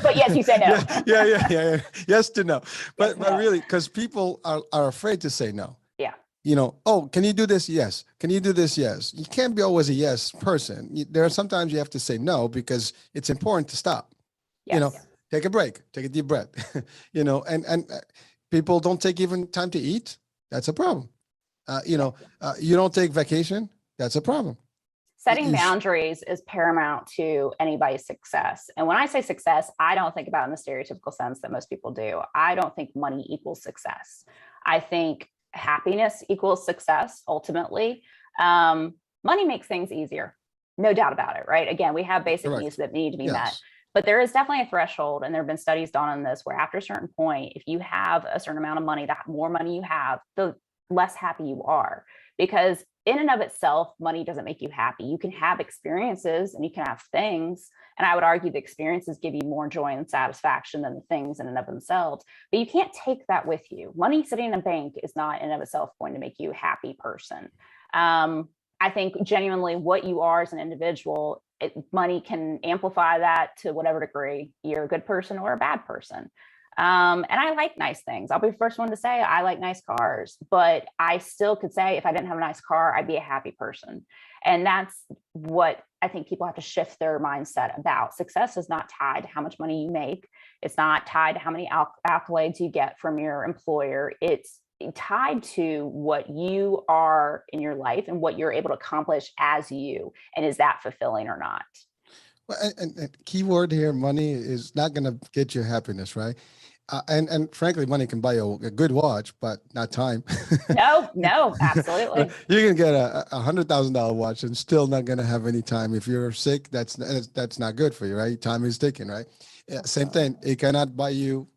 But yes, you say no. Yeah. Yes to no. But really, because people are afraid to say no. Yeah. Oh, can you do this? Yes. Can you do this? Yes. You can't be always a yes person. There are sometimes you have to say no because it's important to stop. Yes. Take a break, take a deep breath, and people don't take even time to eat. That's a problem. You don't take vacation. That's a problem. Setting boundaries is paramount to anybody's success. And when I say success, I don't think about it in the stereotypical sense that most people do. I don't think money equals success. I think happiness equals success, ultimately. Money makes things easier. No doubt about it, right? Again, we have basic needs that need to be met. But there is definitely a threshold, and there have been studies done on this, where after a certain point, if you have a certain amount of money, the more money you have, the less happy you are. Because in and of itself, money doesn't make you happy. You can have experiences and you can have things. And I would argue the experiences give you more joy and satisfaction than the things in and of themselves. But you can't take that with you. Money sitting in a bank is not in and of itself going to make you a happy person. I think genuinely what you are as an individual, money can amplify that to whatever degree. You're a good person or a bad person. And I like nice things. I'll be the first one to say I like nice cars, but I still could say if I didn't have a nice car, I'd be a happy person. And that's what I think people have to shift their mindset about. Success is not tied to how much money you make. It's not tied to how many accolades you get from your employer. It's tied to what you are in your life and what you're able to accomplish as you. And is that fulfilling or not? Well, and key word here, money is not going to get you happiness, right? And frankly, money can buy you a good watch, but not time. No, absolutely. You can get a $100,000 watch and still not going to have any time. If you're sick, that's not good for you, right? Time is ticking, right? Yeah, same thing. It cannot buy you,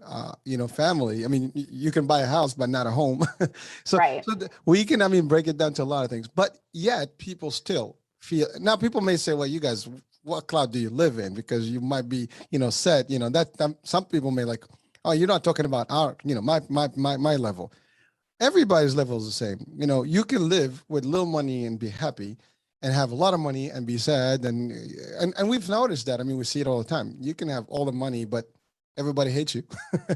family. I mean, you can buy a house, but not a home. We can, break it down to a lot of things, but yet people still feel. Now, people may say, well, you guys, what cloud do you live in? Because you might be, set, that some people may like, oh, you're not talking about our, my level. Everybody's level is the same. You can live with little money and be happy, and have a lot of money and be sad. And we've noticed that. I mean, we see it all the time. You can have all the money, but everybody hates you.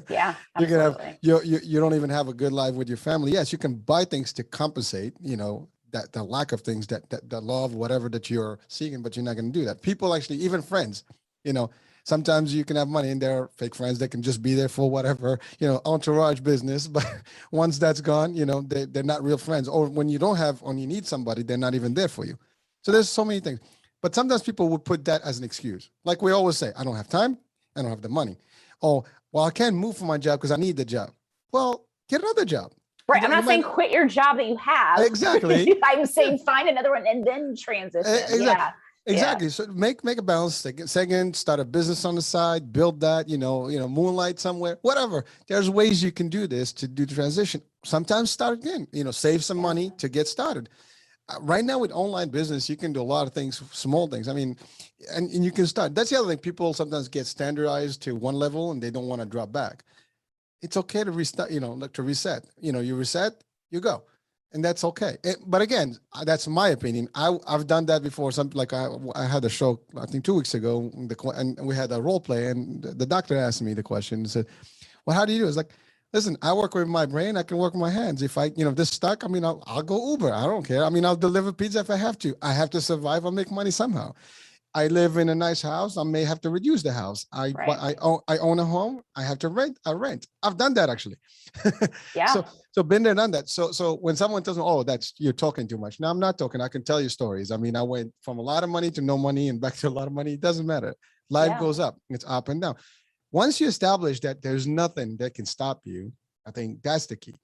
Yeah, absolutely. You can have, you don't even have a good life with your family. Yes, you can buy things to compensate, that the lack of things, that the love, whatever that you're seeking, but you're not going to do that. People actually, even friends, sometimes you can have money and there are fake friends that can just be there for whatever, entourage business. But once that's gone, they're not real friends. Or when you don't have, or you need somebody, they're not even there for you. So there's so many things. But sometimes people would put that as an excuse. Like we always say, I don't have time. I don't have the money. Oh, well, I can't move from my job because I need the job. Well, get another job. Right. I'm not saying quit your job that you have. Exactly. I'm saying find another one and then transition. Exactly. Yeah. Exactly. Yeah. So make a balance. Second, start a business on the side, build that, moonlight somewhere, whatever. There's ways you can do this to do the transition. Sometimes start again, save some money to get started. Right now with online business, you can do a lot of things, small things. I mean, and you can start. That's the other thing. People sometimes get standardized to one level and they don't want to drop back. It's okay to restart, to reset. You reset, you go. And that's okay. But again, that's my opinion. I've done that before. I had a show, I think 2 weeks ago, and we had a role play, and the doctor asked me the question and said, well, how do you do it? It's like, listen, I work with my brain. I can work with my hands. If this stuck, I'll go Uber. I don't care. I'll deliver pizza if I have to. I have to survive. I'll make money somehow. I live in a nice house. I may have to reduce the house. I own a home. I have to rent. I rent. I've done that actually. Yeah. So been there, done that. So when someone tells me, oh, you're talking too much. No, I'm not talking. I can tell you stories. I went from a lot of money to no money and back to a lot of money. It doesn't matter. Life goes up. It's up and down. Once you establish that there's nothing that can stop you, I think that's the key.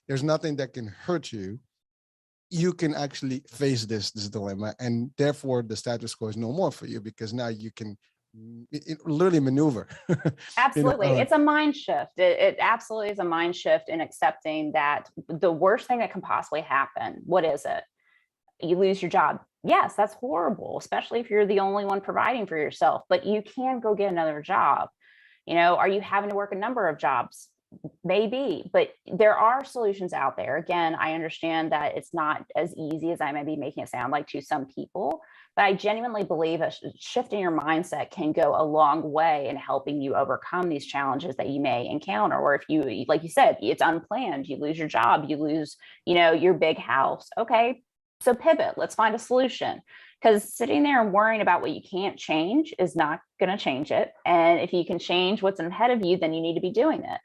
There's nothing that can hurt you. You can actually face this dilemma, and therefore the status quo is no more for you, because now you can literally maneuver. Absolutely. It's a mind shift. It absolutely is a mind shift in accepting that the worst thing that can possibly happen, what is it? You lose your job. yes, that's horrible, especially if you're the only one providing for yourself, but you can go get another job. Are you having to work a number of jobs? Maybe, but there are solutions out there. Again, I understand that it's not as easy as I may be making it sound like to some people, but I genuinely believe a shift in your mindset can go a long way in helping you overcome these challenges that you may encounter. Or if you, like you said, it's unplanned, you lose your job, you lose, your big house. Okay, so pivot, let's find a solution. Because sitting there and worrying about what you can't change is not going to change it. And if you can change what's ahead of you, then you need to be doing it.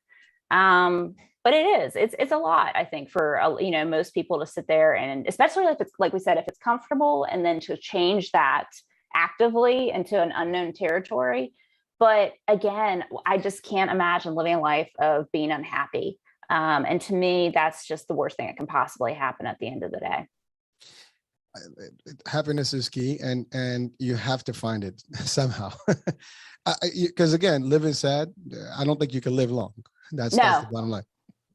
But it's a lot, I think, for most people to sit there, and especially if it's, like we said, if it's comfortable, and then to change that actively into an unknown territory. But again, I just can't imagine living a life of being unhappy. And to me, that's just the worst thing that can possibly happen at the end of the day. Happiness is key, and you have to find it somehow. Because again, living sad, I don't think you can live long. That's the bottom line.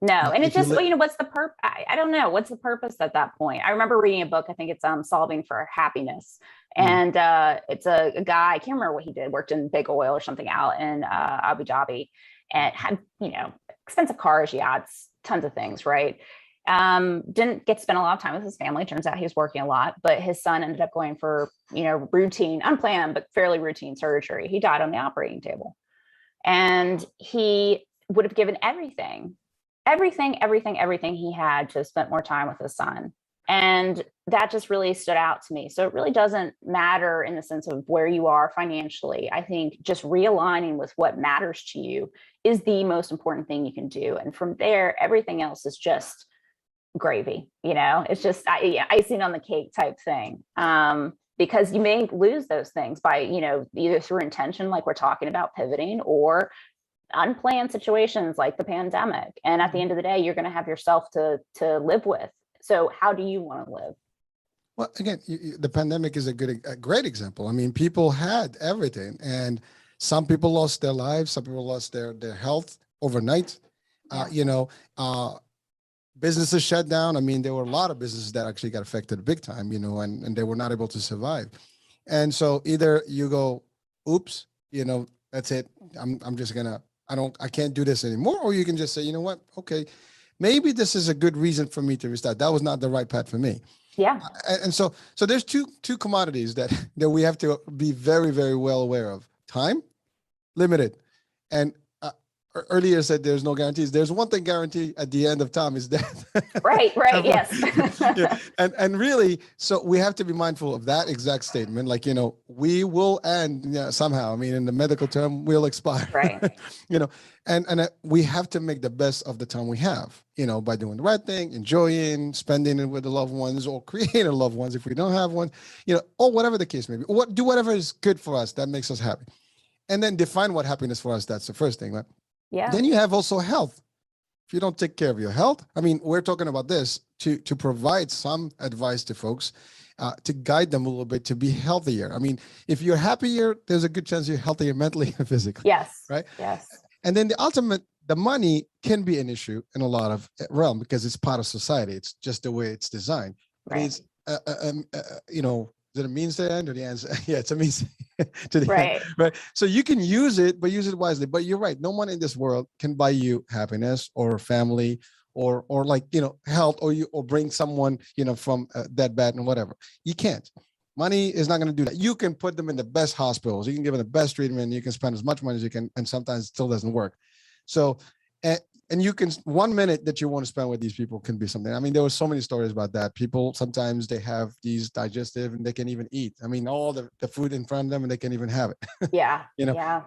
No, and it's just, what's the purpose? I don't know. What's the purpose at that point? I remember reading a book, I think it's Solving for Happiness. And it's a guy, I can't remember what he did, worked in big oil or something out in Abu Dhabi, and had, expensive cars, yachts, tons of things, right? Didn't get to spend a lot of time with his family. Turns out he was working a lot, but his son ended up going for, routine, unplanned, but fairly routine surgery. He died on the operating table. And he would have given everything he had to have spent more time with his son. And that just really stood out to me. So it really doesn't matter in the sense of where you are financially. I think just realigning with what matters to you is the most important thing you can do. And from there, everything else is just gravy. It's just icing on the cake type thing. Because you may lose those things by, either through intention, like we're talking about pivoting, or unplanned situations like the pandemic. And at the end of the day, you're going to have yourself to live with. So how do you want to live? Well, again, the pandemic is a great example. I mean, people had everything, and some people lost their lives. Some people lost their health overnight. Businesses shut down. I mean, there were a lot of businesses that actually got affected big time, and they were not able to survive. And so either you go, oops, that's it. I'm just gonna, I can't do this anymore. Or you can just say, you know what? Okay, maybe this is a good reason for me to restart. That was not the right path for me. Yeah. And so there's two commodities that we have to be very, very well aware of. Time, limited. And earlier said there's no guarantees. There's one thing guaranteed at the end of time is death. Right, yes. Yeah. And really, so we have to be mindful of that exact statement. Like, we will end somehow. I mean, in the medical term, we'll expire. Right. And we have to make the best of the time we have, by doing the right thing, enjoying, spending it with the loved ones, or creating loved ones if we don't have one, or whatever the case may be. Do whatever is good for us that makes us happy. And then define what happiness for us. That's the first thing, right? Yeah. Then you have also health. If you don't take care of your health, I mean, we're talking about this to provide some advice to folks, to guide them a little bit to be healthier. I mean, if you're happier, there's a good chance you're healthier mentally and physically. Yes. Right. Yes. And then the money can be an issue in a lot of realm because it's part of society. It's just the way it's designed. Right. It's, is it a means to the end or the answer? Yeah, it's a means to the end, right? So you can use it, but use it wisely. But you're right. No one in this world can buy you happiness or family or health, or bring someone, from that bad and whatever. You can't. Money is not going to do that. You can put them in the best hospitals. You can give them the best treatment. You can spend as much money as you can, and sometimes it still doesn't work. So, and you can, 1 minute that you want to spend with these people can be something. I mean, there were so many stories about that. People, sometimes they have these digestive and they can't even eat. I mean, all the food in front of them and they can't even have it. Yeah.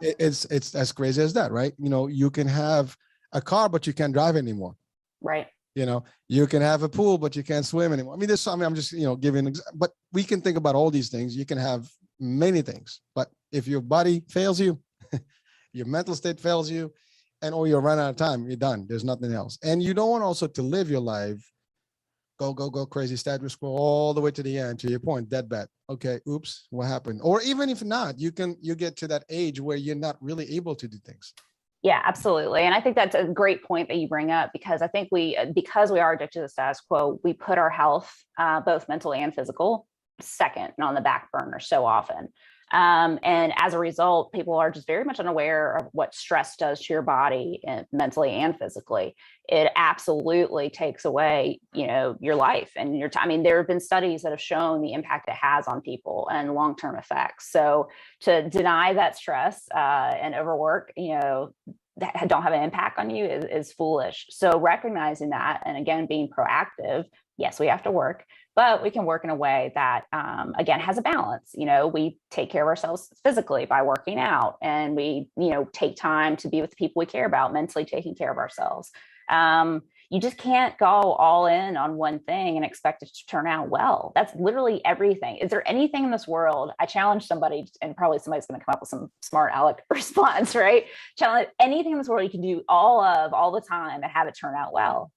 It's as crazy as that, right? You can have a car, but you can't drive anymore. Right. You can have a pool, but you can't swim anymore. I mean, I'm just, giving, but we can think about all these things. You can have many things, but if your body fails you, your mental state fails you, or you run out of time, you're done. There's nothing else. And you don't want also to live your life, go crazy, status quo all the way to the end, to your point, dead bad. Okay, oops, what happened? Or even if not, you get to that age where you're not really able to do things. Yeah, absolutely. And I think that's a great point that you bring up, because I think because we are addicted to the status quo, we put our health, both mental and physical, second and on the back burner so often. And as a result, people are just very much unaware of what stress does to your body, mentally and physically. It absolutely takes away, your life and your time. I mean, there have been studies that have shown the impact it has on people and long-term effects. So to deny that stress and overwork, that don't have an impact on you is foolish. So recognizing that, and again, being proactive, yes, we have to work, but we can work in a way that, again, has a balance. We take care of ourselves physically by working out, and we, take time to be with the people we care about, mentally taking care of ourselves. You just can't go all in on one thing and expect it to turn out well. That's literally everything. Is there anything in this world? I challenge somebody, and probably somebody's going to come up with some smart aleck response, right? Challenge anything in this world you can do all the time and have it turn out well.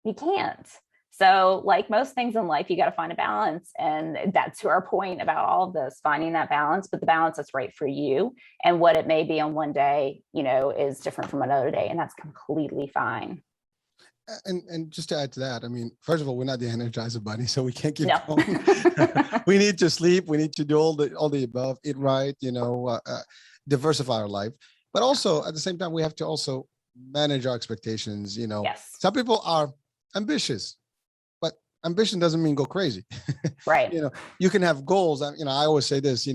You can't. So like most things in life, you got to find a balance. And that's to our point about all of this, finding that balance, but the balance that's right for you, and what it may be on one day, is different from another day. And that's completely fine. And just to add to that, I mean, first of all, we're not the Energizer Bunny, so we can't keep No. going. We need to sleep. We need to do all the above, eat right, diversify our life. But also at the same time, we have to also manage our expectations. Yes. Some people are ambitious, but ambition doesn't mean go crazy. Right. You can have goals. I always say this,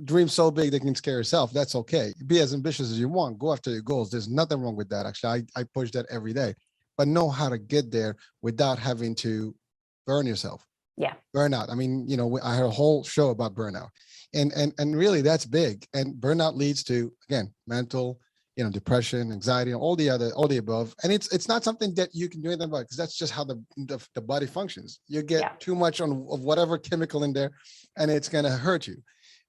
dream so big they can scare yourself. That's okay. Be as ambitious as you want. Go after your goals. There's nothing wrong with that. Actually, I push that every day. But know how to get there without having to burn yourself. Yeah. Burnout. I mean, I had a whole show about burnout, and really that's big. And burnout leads to, again, mental, depression, anxiety, all the above. And it's not something that you can do anything about, because that's just how the body functions. You get too much of whatever chemical in there, and it's going to hurt you.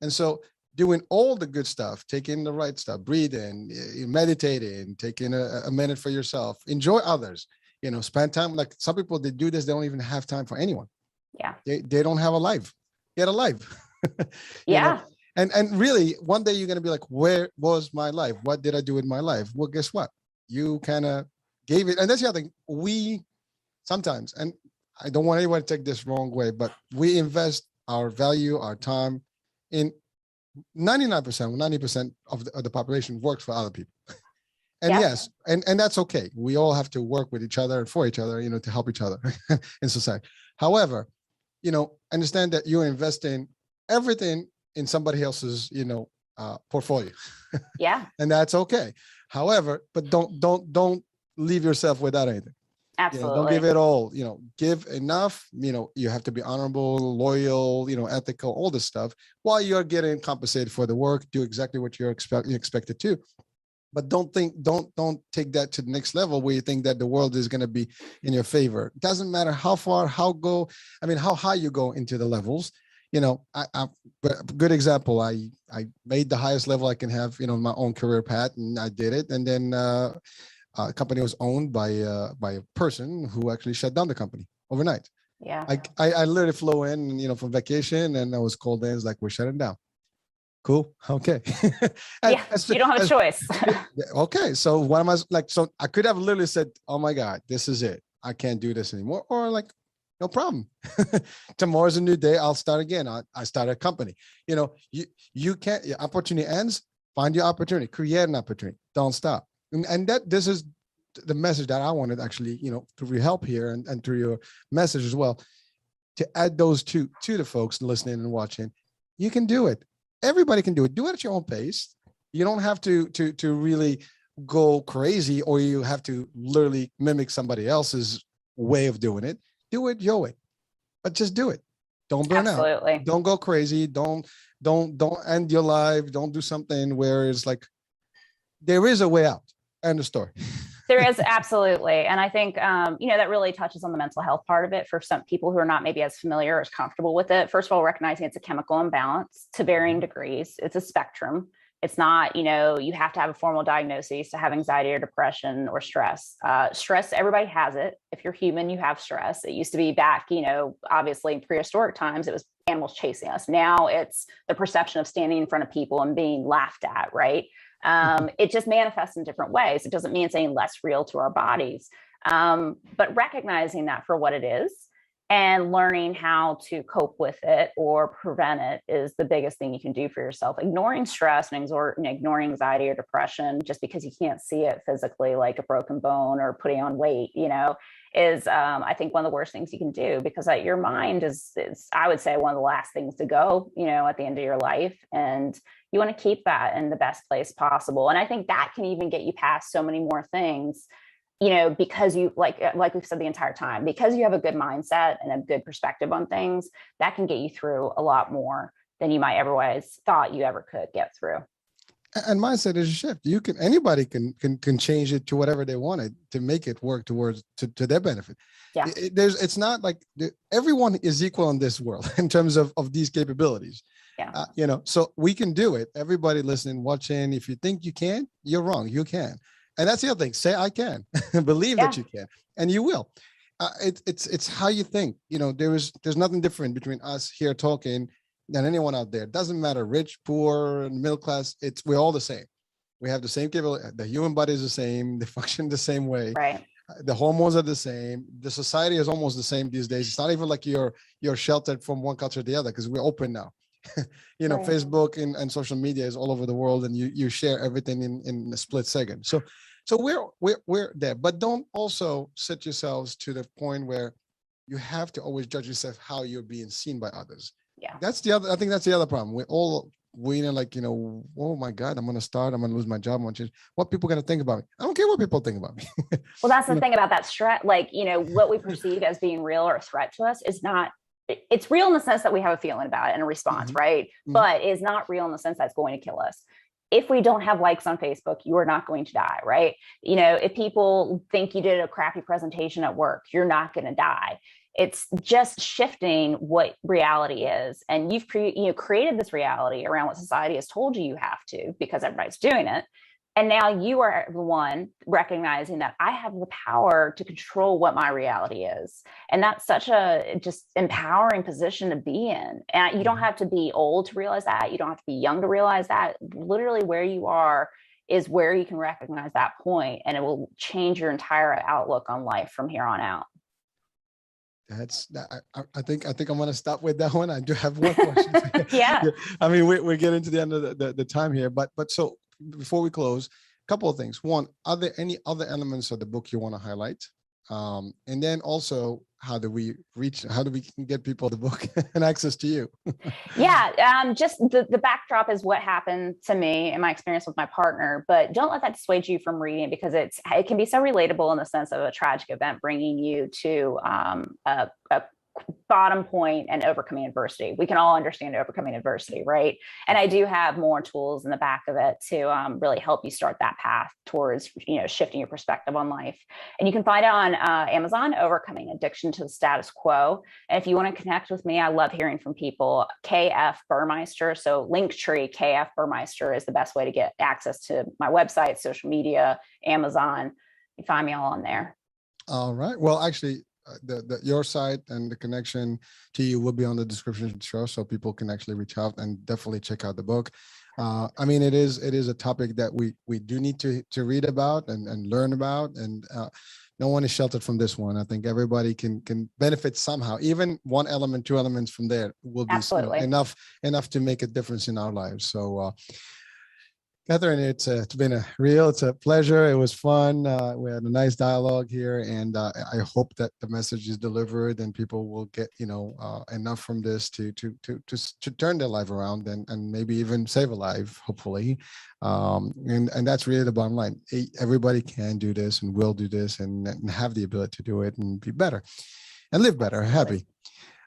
And so doing all the good stuff, taking the right stuff, breathing, meditating, taking a minute for yourself, enjoy others, spend time. Like some people, they do this, they don't even have time for anyone. Yeah. They don't have a life. Get a life. Yeah. And really, one day you're going to be like, where was my life? What did I do with my life? Well, guess what? You kind of gave it. And that's the other thing. We sometimes, and I don't want anyone to take this wrong way, but we invest our value, our time in 99%, 90% of the population works for other people. And yes, and that's okay. We all have to work with each other and for each other, to help each other in society. However, understand that you're investing everything in somebody else's, portfolio. Yeah. And that's okay. However, but don't leave yourself without anything. Absolutely. Don't give it all, give enough, you have to be honorable, loyal, ethical, all this stuff, while you're getting compensated for the work. Do exactly what you're expected to. But don't take that to the next level where you think that the world is going to be in your favor. It doesn't matter how high you go into the levels. But a good example, I made the highest level I can have, my own career path, and I did it. And then a company was owned by a person who actually shut down the company overnight. Yeah. I literally flew in, from vacation, and I was called in. It's like, we're shutting down. Cool. Okay. Yeah. You don't have a choice. Okay. So what am I like? So I could have literally said, oh my God, this is it. I can't do this anymore. Or like, no problem. Tomorrow's a new day. I'll start again. I start a company. You can't, your opportunity ends, find your opportunity, create an opportunity. Don't stop. And this is the message that I wanted actually, through your help here and through your message as well, to add those two to the folks listening and watching. You can do it. Everybody can do it. Do it at your own pace. You don't have to really go crazy, or you have to literally mimic somebody else's way of doing it. Do it your way, but just do it. Don't burn out. Don't go crazy. Don't end your life. Don't do something where it's like, there is a way out. End of story. There is, absolutely. And I think, that really touches on the mental health part of it for some people who are not maybe as familiar or as comfortable with it. First of all, recognizing it's a chemical imbalance to varying degrees. It's a spectrum. It's not, you have to have a formal diagnosis to have anxiety or depression or stress. Stress, everybody has it. If you're human, you have stress. It used to be back, obviously in prehistoric times, it was animals chasing us. Now it's the perception of standing in front of people and being laughed at, right? It just manifests in different ways. It doesn't mean it's any less real to our bodies. But recognizing that for what it is, And learning how to cope with it or prevent it is the biggest thing you can do for yourself. Ignoring stress and ignoring anxiety or depression just because you can't see it physically, like a broken bone or putting on weight, is I think one of the worst things you can do, because your mind is I would say one of the last things to go, at the end of your life. And you want to keep that in the best place possible. And I think that can even get you past so many more things, because you like we've said the entire time, because you have a good mindset and a good perspective on things, that can get you through a lot more than you might otherwise thought you ever could get through. And mindset is a shift. Anybody can change it to whatever they wanted to make it work towards to their benefit. Yeah. It's not like everyone is equal in this world in terms of these capabilities. Yeah. So we can do it. Everybody listening, watching, if you think you can, you're wrong. You can. And that's the other thing. Say, I can. Believe that you can, and you will. It's how you think. There's nothing different between us here talking than anyone out there. It doesn't matter, rich, poor, middle class. We're all the same. We have the same capability. The human body is the same. They function the same way. Right. The hormones are the same. The society is almost the same these days. It's not even like you're sheltered from one culture to the other, because we're open now. Right. Facebook and social media is all over the world, and you share everything in a split second. So we're there, but don't also set yourselves to the point where you have to always judge yourself how you're being seen by others. Yeah. I think that's the other problem. We're all like, oh my God, I'm going to lose my job. I'm going to change. What people going to think about me? I don't care what people think about me. Well, that's the thing about that stress. Like, what we perceive as being real or a threat to us is not, it's real in the sense that we have a feeling about it and a response, mm-hmm. right? Mm-hmm. But it's not real in the sense that's going to kill us. If we don't have likes on Facebook, you are not going to die, right? If people think you did a crappy presentation at work, you're not going to die. It's just shifting what reality is. And you've created this reality around what society has told you have to, because everybody's doing it. And now you are the one recognizing that I have the power to control what my reality is. And that's such a just empowering position to be in. And you don't have to be old to realize that. You don't have to be young to realize that. Literally where you are is where you can recognize that point, and it will change your entire outlook on life from here on out. I think I'm going to stop with that one. I do have one question. Yeah. I mean, we're getting to the end of the time here, but so before we close, a couple of things. One, are there any other elements of the book you want to highlight? And then also, how do we get people the book and access to you? Yeah, just the backdrop is what happened to me and my experience with my partner, but don't let that dissuade you from reading, because it can be so relatable in the sense of a tragic event bringing you to a bottom point and overcoming adversity. We can all understand overcoming adversity, right? And I do have more tools in the back of it to really help you start that path towards, shifting your perspective on life. And you can find it on Amazon, Overcoming Addiction to the Status Quo. And if you want to connect with me, I love hearing from people. KF Burmeister, so Linktree KF Burmeister is the best way to get access to my website, social media, Amazon. You find me all on there. All right. Well, actually, your site and the connection to you will be on the description of the show, so people can actually reach out and definitely check out the book. I mean, it is a topic that we do need to read about and learn about, and no one is sheltered from this one. I think everybody can benefit somehow. Even one element, two elements from there will be enough to make a difference in our lives. So Kathryn, it's been a pleasure. It was fun. We had a nice dialogue here, and I hope that the message is delivered and people will get enough from this to turn their life around and maybe even save a life, hopefully. And that's really the bottom line. Everybody can do this and will do this and have the ability to do it and be better and live better, happy.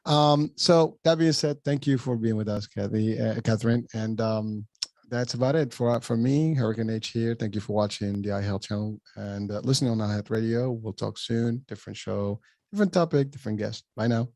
So that being said, thank you for being with us, Kathryn, and that's about it for me, Hurricane H here. Thank you for watching the iHealth channel and listening on iHealth Radio. We'll talk soon. Different show, different topic, different guest. Bye now.